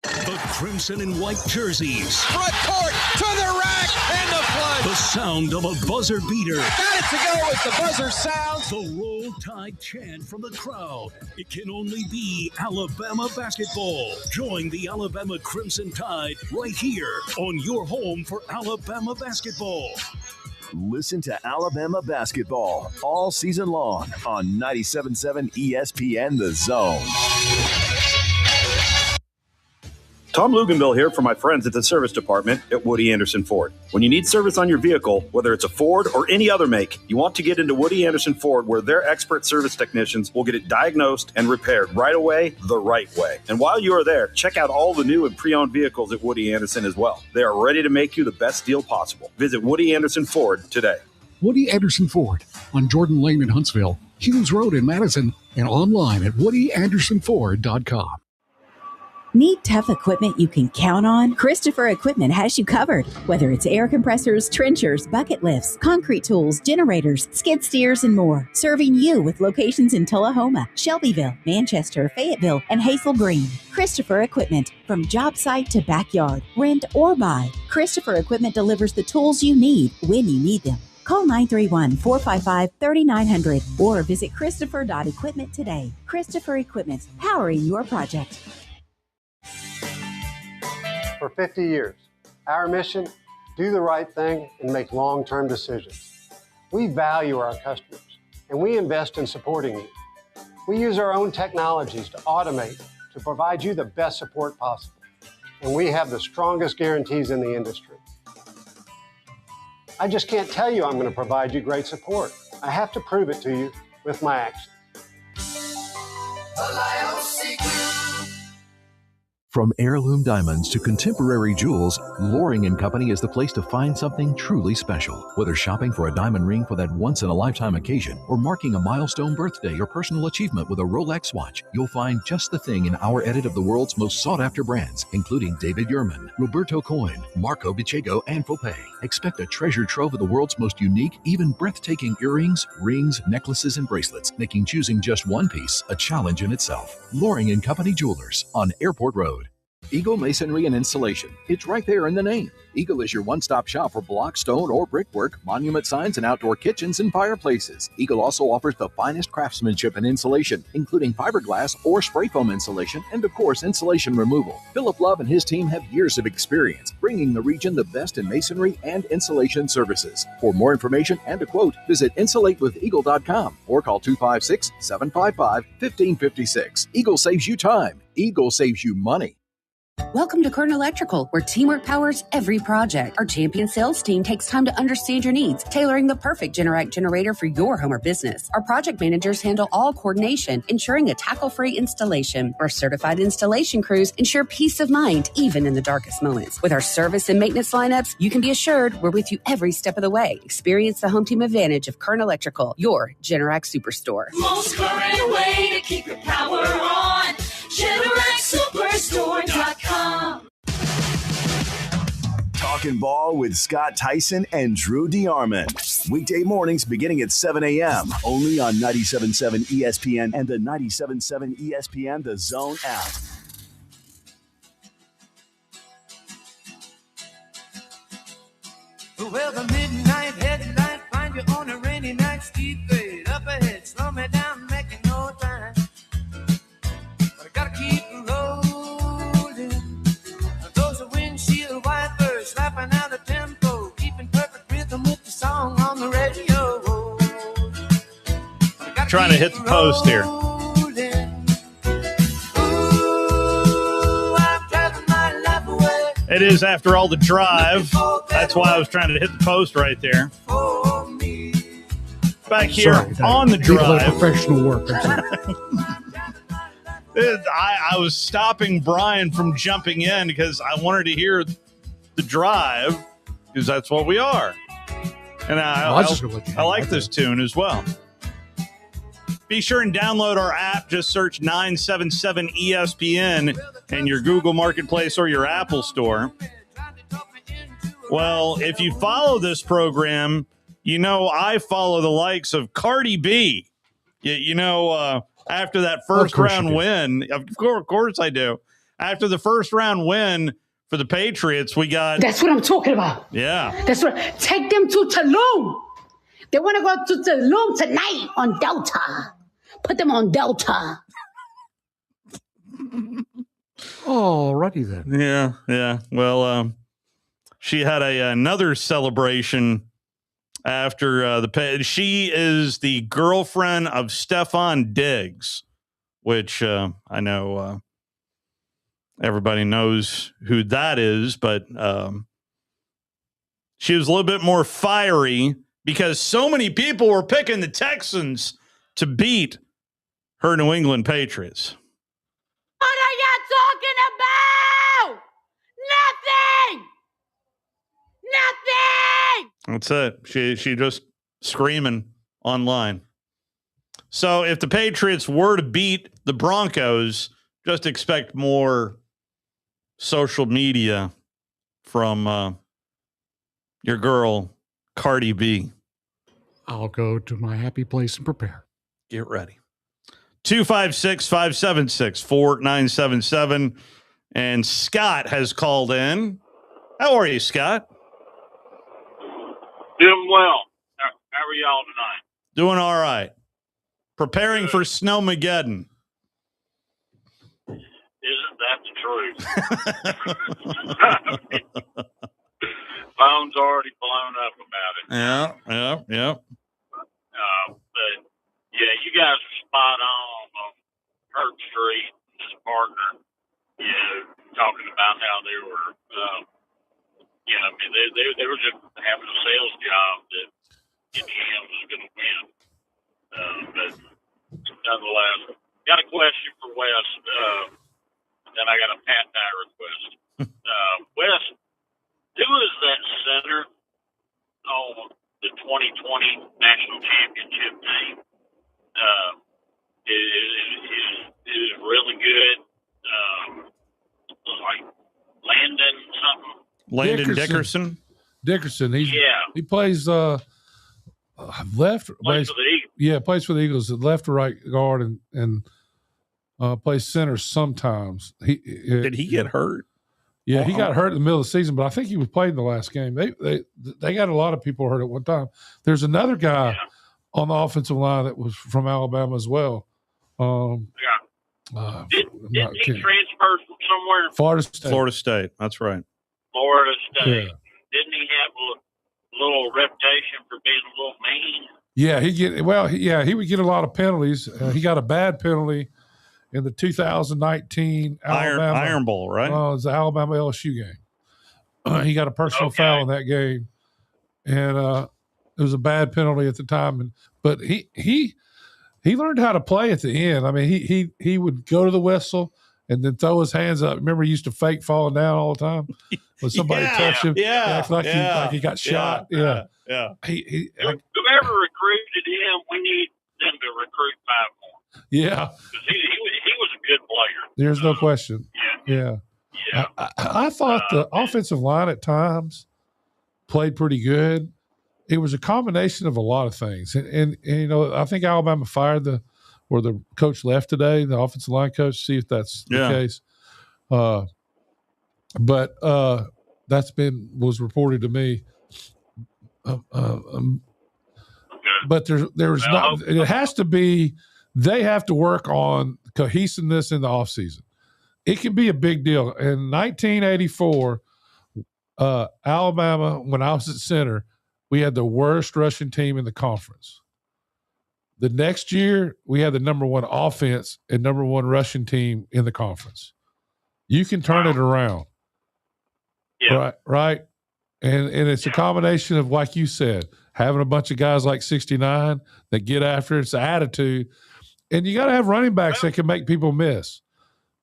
The crimson and white jerseys. Front court to the rack and the plunge. The sound of a buzzer beater. Got it to go as the buzzer sounds. The Roll Tide chant from the crowd. It can only be Alabama basketball. Join the Alabama Crimson Tide right here on your home for Alabama basketball. Listen to Alabama basketball all season long on 97.7 ESPN The Zone. Tom Luganville here for my friends at the service department at Woody Anderson Ford. When you need service on your vehicle, whether it's a Ford or any other make, you want to get into Woody Anderson Ford where their expert service technicians will get it diagnosed and repaired right away, the right way. And while you are there, check out all the new and pre-owned vehicles at Woody Anderson as well. They are ready to make you the best deal possible. Visit Woody Anderson Ford today. Woody Anderson Ford on Jordan Lane in Huntsville, Hughes Road in Madison, and online at WoodyAndersonFord.com. Need tough equipment you can count on? Christopher Equipment has you covered. Whether it's air compressors, trenchers, bucket lifts, concrete tools, generators, skid steers, and more. Serving you with locations in Tullahoma, Shelbyville, Manchester, Fayetteville, and Hazel Green. Christopher Equipment. From job site to backyard, rent or buy, Christopher Equipment delivers the tools you need when you need them. Call 931-455-3900 or visit christopher.equipment today. Christopher Equipment, powering your project. For 50 years, our mission, do the right thing and make long-term decisions. We value our customers, and we invest in supporting you. We use our own technologies to automate, to provide you the best support possible. And we have the strongest guarantees in the industry. I just can't tell you I'm going to provide you great support. I have to prove it to you with my actions. From heirloom diamonds to contemporary jewels, Loring & Company is the place to find something truly special. Whether shopping for a diamond ring for that once-in-a-lifetime occasion or marking a milestone birthday or personal achievement with a Rolex watch, you'll find just the thing in our edit of the world's most sought-after brands, including David Yurman, Roberto Coin, Marco Bicego, and Fopay. Expect a treasure trove of the world's most unique, even breathtaking earrings, rings, necklaces, and bracelets, making choosing just one piece a challenge in itself. Loring & Company Jewelers on Airport Road. Eagle Masonry and Installation. It's right there in the name. Eagle is your one-stop shop for block, stone, or brickwork, monument signs, and outdoor kitchens and fireplaces. Eagle also offers the finest craftsmanship and insulation, including fiberglass or spray foam insulation, and of course, insulation removal. Philip Love and his team have years of experience, bringing the region the best in masonry and insulation services. For more information and a quote, visit insulatewitheagle.com or call 256-755-1556. Eagle saves you time. Eagle saves you money. Welcome to Kern Electrical, where teamwork powers every project. Our champion sales team takes time to understand your needs, tailoring the perfect Generac generator for your home or business. Our project managers handle all coordination, ensuring a tackle-free installation. Our certified installation crews ensure peace of mind, even in the darkest moments. With our service and maintenance lineups, you can be assured we're with you every step of the way. Experience the home team advantage of Kern Electrical, your Generac superstore. Most current way to keep your power on. GeneracSuperstore.com. Talking Ball with Scott Tyson and Drew DeArmond. Weekday mornings beginning at 7 a.m. Only on 97.7 ESPN and the 97.7 ESPN The Zone app. Well, the midnight headlight find you on a rainy night, steep grade up ahead, slow me down, making no time. But I gotta keep rolling. Those are windshield wipers slapping out a tempo, keeping perfect rhythm with the song on the radio. Trying to hit the post here. It is, after all, the drive. That's why I was trying to hit the post right there. Back here on the drive. Professional work. I was stopping Brian from jumping in because I wanted to hear the drive, because that's what we are. And I like this tune as well. Be sure and download our app. Just search 977 ESPN in your Google Marketplace or your Apple Store. Well, if you follow this program, you know I follow the likes of Cardi B. After that first round win, of course I do. After the first round win for the Patriots, we got... That's what I'm talking about. Yeah. That's what... Take them to Tulum. They want to go to Tulum tonight on Delta. Put them on Delta. Alrighty then. Yeah. Well, she had another celebration after she is the girlfriend of Stephon Diggs, which I know everybody knows who that is, but she was a little bit more fiery because so many people were picking the Texans to beat her New England Patriots. What are y'all talking about? Nothing. That's it. She just screaming online. So if the Patriots were to beat the Broncos, just expect more social media from your girl, Cardi B? I'll go to my happy place and prepare. Get ready. 256-576-4977. And Scott has called in. How are you, Scott? Doing well. How are y'all tonight? Doing all right. Preparing for Snowmageddon. Isn't that the truth? Phone's already blown up about it. Yeah. But, yeah, you guys are spot on Kirk Street and his partner, talking about how they were, they were just having a sales job that Indiana was going to win. But nonetheless, got a question for Wes, then I got a Pat and I request. Wes, who is that center on the 2020 national championship team? Is really good. Like Landon something. Landon Dickerson. He plays left. Plays for the Eagles. Yeah, plays for the Eagles, left or right guard, and plays center sometimes. Did he get hurt? Yeah, he got hurt in the middle of the season, but I think he was played in the last game. They got a lot of people hurt at one time. There's another guy on the offensive line that was from Alabama as well. Didn't he transfer from somewhere? Florida State. That's right. Florida State. Yeah. Didn't he have a little reputation for being a little mean? Yeah, he would get a lot of penalties. He got a bad penalty in the 2019 Alabama Iron Bowl, right? It was the Alabama LSU game. He got a personal foul in that game, and it was a bad penalty at the time. But he learned how to play at the end. I mean, he would go to the whistle and then throw his hands up. Remember, he used to fake falling down all the time when somebody touched him. Like he got shot. Yeah. Whoever recruited him, we need them to recruit 5 more. Yeah. He was a good player. There's no question. Yeah. I thought the offensive line at times played pretty good. It was a combination of a lot of things. And I think Alabama fired the coach left today, the offensive line coach, see if that's the case. But that's was reported to me. But there's not. It has to be. They have to work on cohesiveness in the offseason. It can be a big deal. In 1984, Alabama, when I was at center, we had the worst rushing team in the conference. The next year, we had the number 1 offense and number 1 rushing team in the conference. You can turn it around. Yeah. Right? And it's a combination of, like you said, having a bunch of guys like 69 that get after it. It's the attitude. And you got to have running backs that can make people miss,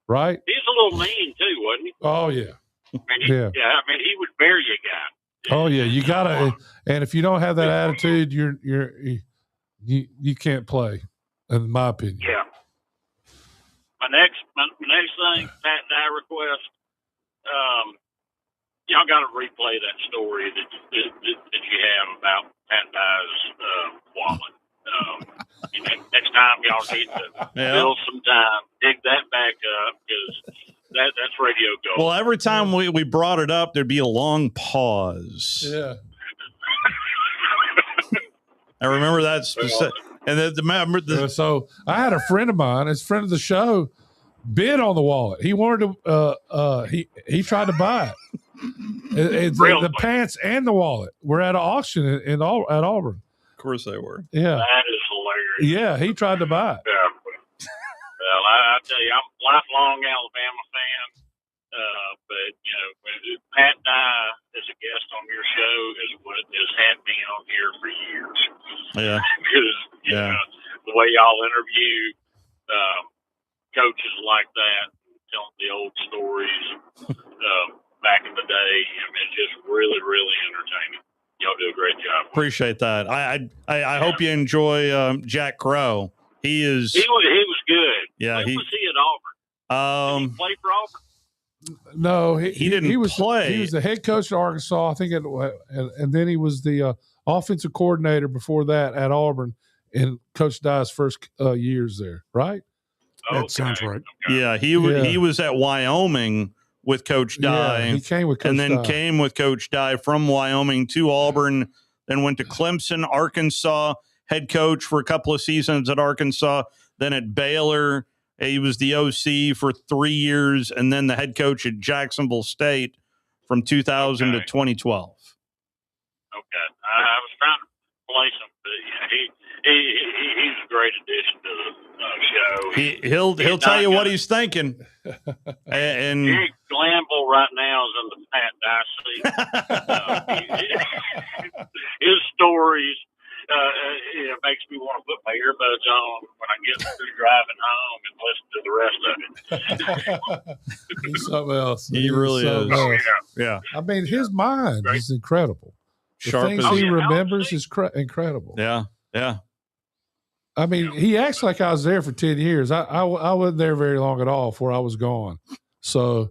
right? He's a little mean, too, wasn't he? Oh, yeah. He would bury a guy. Oh, yeah. You got to – and if you don't have that attitude, you can't play, in my opinion. Yeah. My next thing, Pat and I request, y'all got to replay that story that you have about Pat and I's wallet. Next time y'all need to build some time, dig that back up, because that's radio gold. Well, every time we brought it up, there'd be a long pause. Yeah. I remember that specific. And so I had a friend of mine, his friend of the show, bid on the wallet. He wanted to. He tried to buy it. The pants and the wallet were at an auction at Auburn. Of course they were. Yeah, that is hilarious. Yeah, he tried to buy it. Yeah. Well, I tell you, I'm a lifelong Alabama fan. But Pat and I, as a guest on your show, is what has had me on here for years. Yeah. Because the way y'all interview coaches like that, telling the old stories back in the day, it's just really, really entertaining. Y'all do a great job. Appreciate that. I hope you enjoy Jack Crow. He was good. Yeah, when was he at Auburn? Did he play for No, he didn't play. He was the head coach at Arkansas, I think, and then he was the offensive coordinator before that at Auburn, and Coach Dye's first years there, right? That sounds right. Yeah, he was at Wyoming with Coach Dye. Yeah, he came with Coach and then Dye. came with Coach Dye from Wyoming to Auburn, then went to Clemson, Arkansas, head coach for a couple of seasons at Arkansas, then at Baylor. He was the OC for 3 years, and then the head coach at Jacksonville State from 2000 to 2012. Okay. I was trying to place him, but he's a great addition to the show. He'll tell you what he's thinking. And Eric Glanville right now is in the Pat Dye seat. His stories it makes me want to put my earbuds on when I get through driving home and listen to the rest of it. He's something else. He really is. Else. Yeah. I mean, his mind is incredible. The Sharp things as- he remembers is incredible. Yeah. I mean, he acts like I was there for 10 years. I wasn't there very long at all before I was gone. So,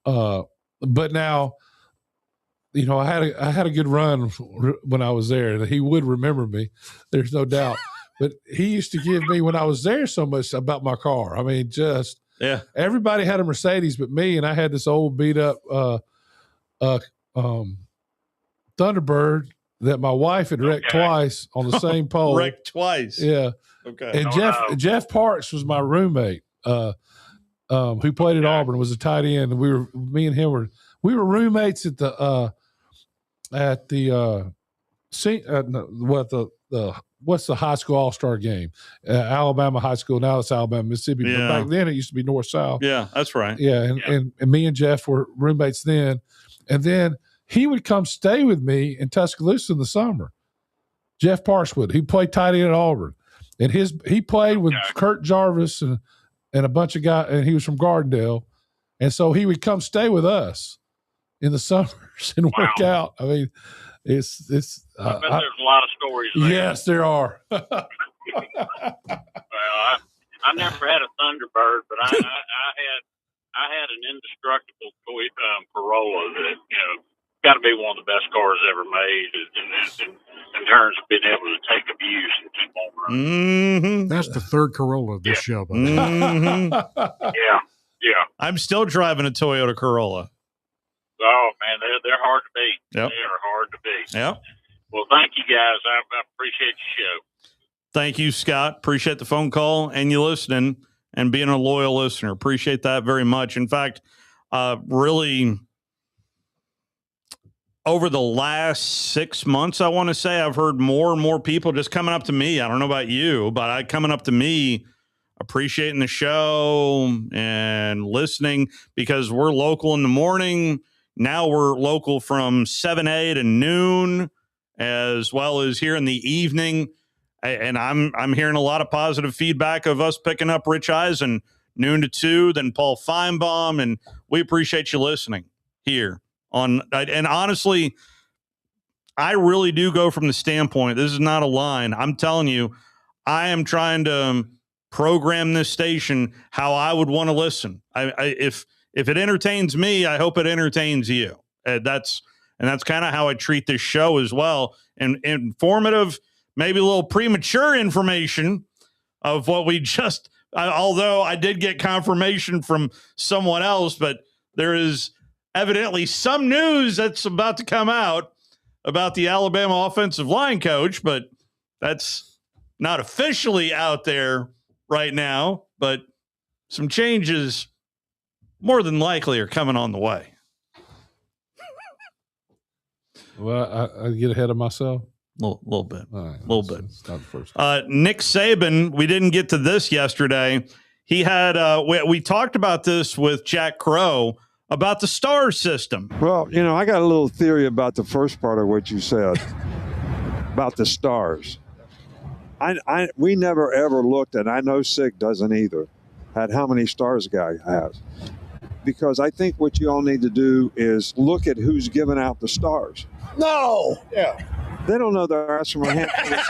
but now, you know, I had a good run when I was there. He would remember me. There's no doubt. But he used to give me, when I was there, so much about my car. I mean, just everybody had a Mercedes but me, and I had this old beat up Thunderbird that my wife had wrecked twice on the same pole. Wrecked twice. Yeah. Okay. And Jeff Parks was my roommate, who played at Auburn, was a tight end. And me and him were roommates at the what's the high school all-star game? Alabama high school. Now it's Alabama, Mississippi. Yeah. But back then it used to be North-South. Yeah, that's right. Yeah. And me and Jeff were roommates then. And then he would come stay with me in Tuscaloosa in the summer. Jeff Parks would. He played tight end at Auburn. And he played with Kurt Jarvis and a bunch of guys, and he was from Gardendale. And so he would come stay with us in the summers and work out. I mean, it's I bet there's a lot of stories there. Yes, there are. Well, I never had a Thunderbird, but I had an indestructible Corolla that, you know, got to be one of the best cars ever made in terms of being able to take abuse and keep on running. Mm-hmm. That's the third Corolla of this show, buddy. Mm-hmm. Yeah. I'm still driving a Toyota Corolla. Oh, man, they're hard to beat. Yep. They are hard to beat. Yep. Well, thank you, guys. I appreciate your show. Thank you, Scott. Appreciate the phone call and you listening and being a loyal listener. Appreciate that very much. In fact, really, over the last 6 months, I want to say, I've heard more and more people just coming up to me. I don't know about you, but coming up to me, appreciating the show and listening, because we're local in the morning. Now we're local from 7 to noon, as well as here in the evening. And I'm hearing a lot of positive feedback of us picking up Rich Eisen noon to 2, then Paul Feinbaum, and we appreciate you listening here on. And honestly, I really do go from the standpoint, this is not a line. I'm telling you, I am trying to program this station how I would want to listen. If it entertains me, I hope it entertains you. That's kind of how I treat this show as well. And informative, maybe a little premature information of what we just, although I did get confirmation from someone else, but there is evidently some news that's about to come out about the Alabama offensive line coach, but that's not officially out there right now, but some changes more than likely are coming on the way. Well, I get ahead of myself. Little bit. Right, little bit. It's not the first. Nick Saban, we didn't get to this yesterday. He had, we talked about this with Jack Crow about the star system. Well, you know, I got a little theory about the first part of what you said about the stars. We never ever looked, and I know Sig doesn't either, at how many stars a guy has. Because I think what you all need to do is look at who's giving out the stars. No. Yeah. They don't know their ass from a hand when it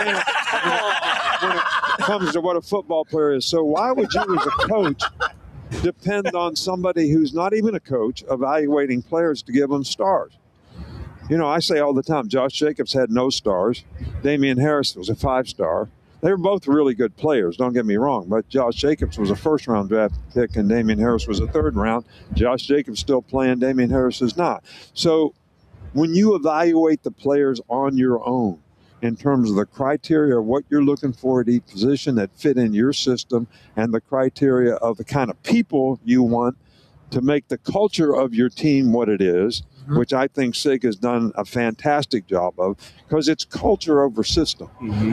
comes to what a football player is. So why would you as a coach depend on somebody who's not even a coach evaluating players to give them stars. You know, I say all the time, Josh Jacobs had no stars. Damian Harris was a 5-star. They were both really good players, don't get me wrong, but Josh Jacobs was a first-round draft pick and Damian Harris was a third round. Josh Jacobs still playing, Damian Harris is not. So when you evaluate the players on your own in terms of the criteria of what you're looking for at each position that fit in your system and the criteria of the kind of people you want to make the culture of your team what it is, which I think SIG has done a fantastic job of, because it's culture over system.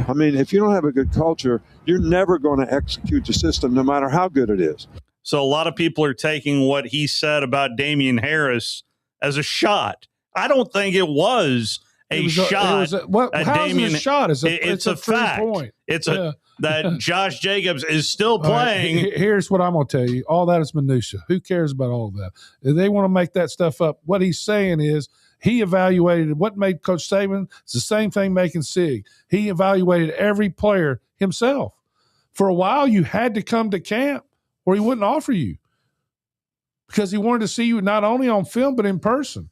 I mean, if you don't have a good culture, you're never going to execute the system no matter how good it is. So a lot of people are taking what he said about Damian Harris as a shot. I don't think it was a shot. Damian, a shot? It's a fact. Point. It's that Josh Jacobs is still playing. Right, here's what I'm going to tell you. All that is minutia. Who cares about all of that? If they want to make that stuff up, what he's saying is he evaluated what made Coach Saban. It's the same thing making SIG. He evaluated every player himself. For a while, you had to come to camp or he wouldn't offer you because he wanted to see you not only on film but in person.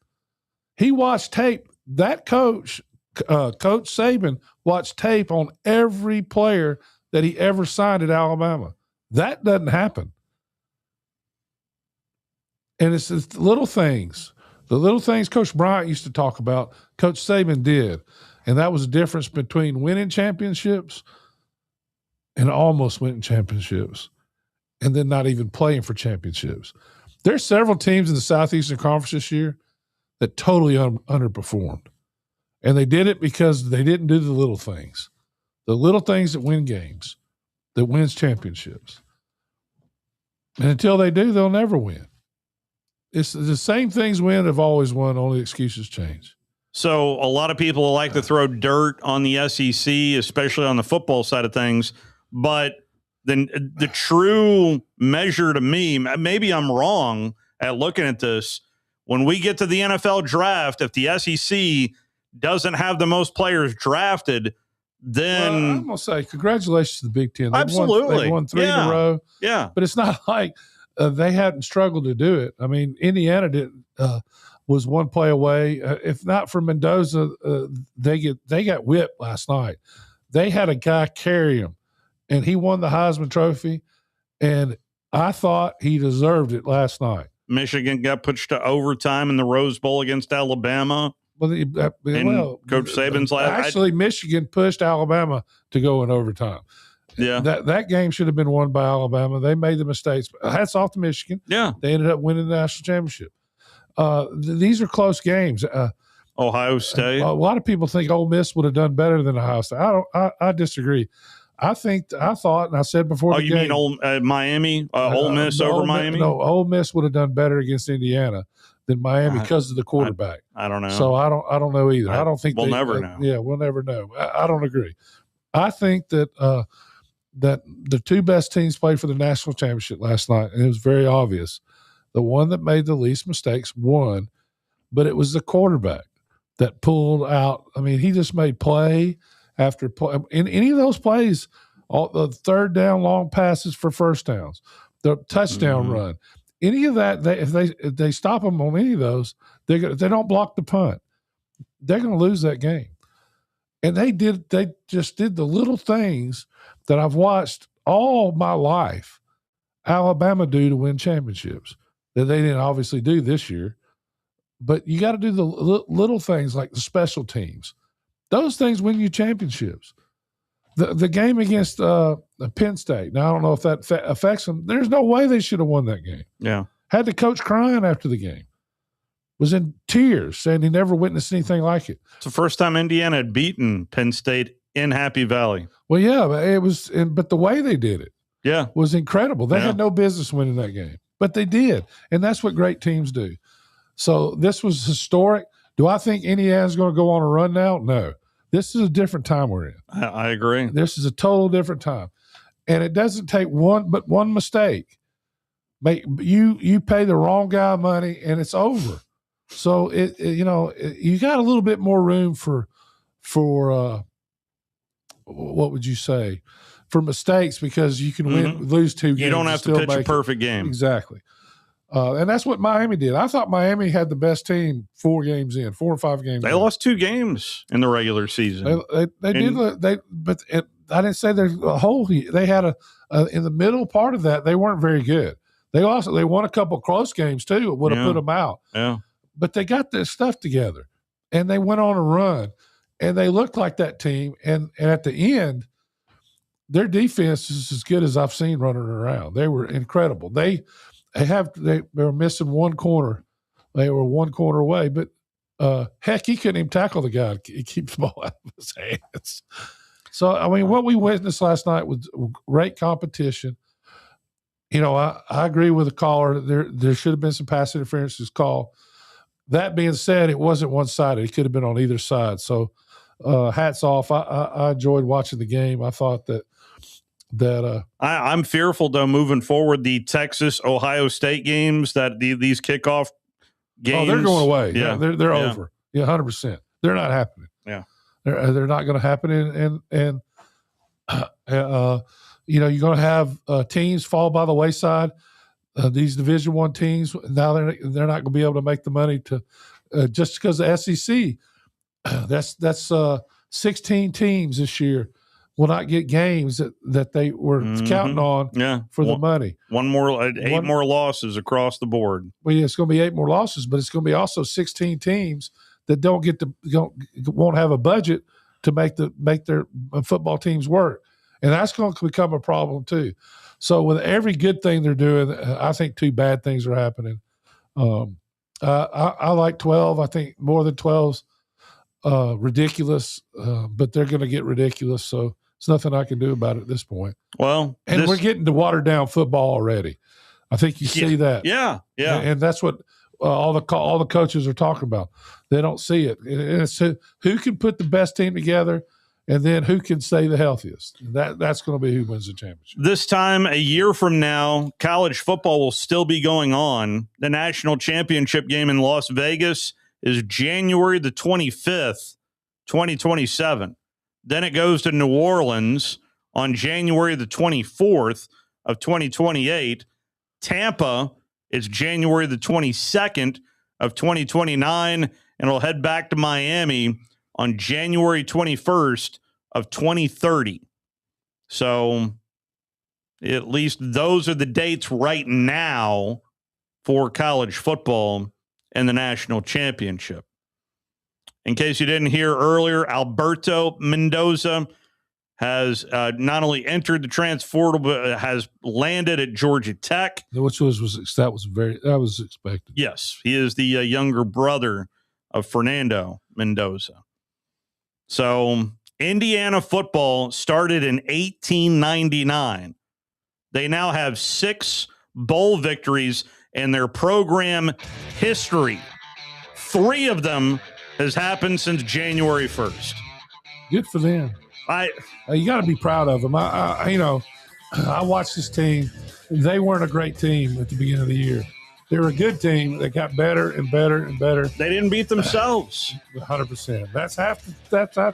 He watched tape. That coach, Coach Saban, watched tape on every player that he ever signed at Alabama. That doesn't happen. And it's the little things. The little things Coach Bryant used to talk about, Coach Saban did. And that was the difference between winning championships and almost winning championships and then not even playing for championships. There's several teams in the Southeastern Conference this year that totally underperformed. And they did it because they didn't do the little things. The little things that win games, that wins championships. And until they do, they'll never win. It's the same things win have always won, only excuses change. So a lot of people like to throw dirt on the SEC, especially on the football side of things. But then the true measure to me, maybe I'm wrong at looking at this, when we get to the NFL draft, if the SEC doesn't have the most players drafted, then I'm going to say congratulations to the Big Ten. Absolutely. They won 3 in a row. Yeah. But it's not like they hadn't struggled to do it. I mean, Indiana was one play away. If not for Mendoza, they got whipped last night. They had a guy carry him, and he won the Heisman Trophy, and I thought he deserved it last night. Michigan got pushed to overtime in the Rose Bowl against Alabama. Well, Coach Saban's last. Actually, Michigan pushed Alabama to go in overtime. Yeah, that game should have been won by Alabama. They made the mistakes. Hats off to Michigan. Yeah, they ended up winning the national championship. These are close games. Ohio State. A lot of people think Ole Miss would have done better than Ohio State. I disagree. I thought, and I said before the game. You mean Miami, Ole Miss over Miami? No, Ole Miss would have done better against Indiana than Miami because of the quarterback. I don't know. So I don't know either. I don't think we'll never know. Yeah, we'll never know. I don't agree. I think that that the two best teams played for the national championship last night, and it was very obvious. The one that made the least mistakes won, but it was the quarterback that pulled out. I mean, he just made play after play. In any of those plays, all the third down long passes for first downs, the touchdown run, any of that, if they stop them on any of those, if they don't block the punt, they're going to lose that game. And they just did the little things that I've watched all my life Alabama do to win championships that they didn't obviously do this year. But you got to do the little things like the special teams. Those things win you championships. The game against Penn State, now I don't know if that affects them. There's no way they should have won that game. Yeah. Had the coach crying after the game. Was in tears, saying he never witnessed anything like it. It's the first time Indiana had beaten Penn State in Happy Valley. Well, yeah, but the way they did it was incredible. They had no business winning that game, but they did. And that's what great teams do. So this was historic. Do I think Indiana's going to go on a run now? No. This is a different time we're in. I agree. This is a total different time. And it doesn't take one mistake. You pay the wrong guy money and it's over. So you got a little bit more room for what would you say? for mistakes because you can lose 2 games. You don't have to pitch a perfect game. Exactly. And that's what Miami did. I thought Miami had the best team 4 or 5 games. They lost 2 games in the regular season. They did. But I didn't say there's a whole. They had in the middle part of that. They weren't very good. They won a couple close games too. It would have put them out. Yeah. But they got their stuff together, and they went on a run, and they looked like that team. And at the end, their defense is as good as I've seen running around. They were incredible. They were missing one corner. They were one corner away, but heck, he couldn't even tackle the guy. He keeps the ball out of his hands. So, I mean, what we witnessed last night was great competition. You know, I agree with the caller. There should have been some pass interferences called. That being said, it wasn't one-sided. It could have been on either side. So, hats off. I enjoyed watching the game. I thought that I'm fearful, though, moving forward, the Texas-Ohio State games, that these kickoff games. Oh, they're going away. Yeah, they're over. Yeah, 100%. They're not happening. Yeah. They're not going to happen. And you know, you're going to have teams fall by the wayside. These Division I teams, now they're not going to be able to make the money to just because the SEC, that's 16 teams this year will not get games that they were counting on for the money. 8 more losses across the board. Well, yeah, it's going to be 8 more losses, but it's going to be also 16 teams that won't have a budget to make their football teams work. And that's going to become a problem too. So with every good thing they're doing, I think 2 bad things are happening. I like 12. I think more than 12's ridiculous, but they're going to get ridiculous. So there's nothing I can do about it at this point. Well, we're getting to watered down football already. I think you see that. Yeah. And that's what all the coaches are talking about. They don't see it. And it's who can put the best team together, and then who can stay the healthiest. That's going to be who wins the championship. This time a year from now, college football will still be going on. The national championship game in Las Vegas is January the 25th, 2027. Then it goes to New Orleans on January the 24th of 2028. Tampa is January the 22nd of 2029, and it'll head back to Miami on January 21st of 2030. So at least those are the dates right now for college football and the national championship. In case you didn't hear earlier, Alberto Mendoza has not only entered the transfer portal, but has landed at Georgia Tech. Which that was expected. Yes, he is the younger brother of Fernando Mendoza. So Indiana football started in 1899. They now have 6 bowl victories in their program history. 3 of them has happened since January 1st. Good for them. You got to be proud of them. I watched this team. They weren't a great team at the beginning of the year. They were a good team. They got better and better and better. They didn't beat themselves. 100%. That's half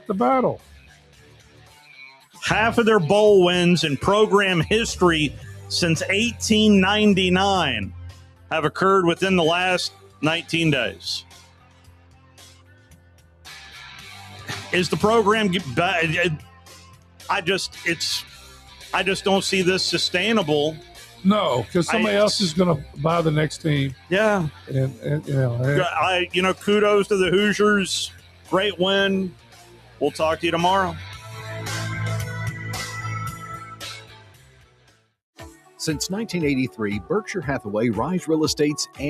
the battle. Half of their bowl wins in program history since 1899 have occurred within the last 19 days. Is the program? I just don't see this sustainable. No, because somebody else is going to buy the next team. Yeah, and kudos to the Hoosiers. Great win. We'll talk to you tomorrow. Since 1983, Berkshire Hathaway Rise Real Estate's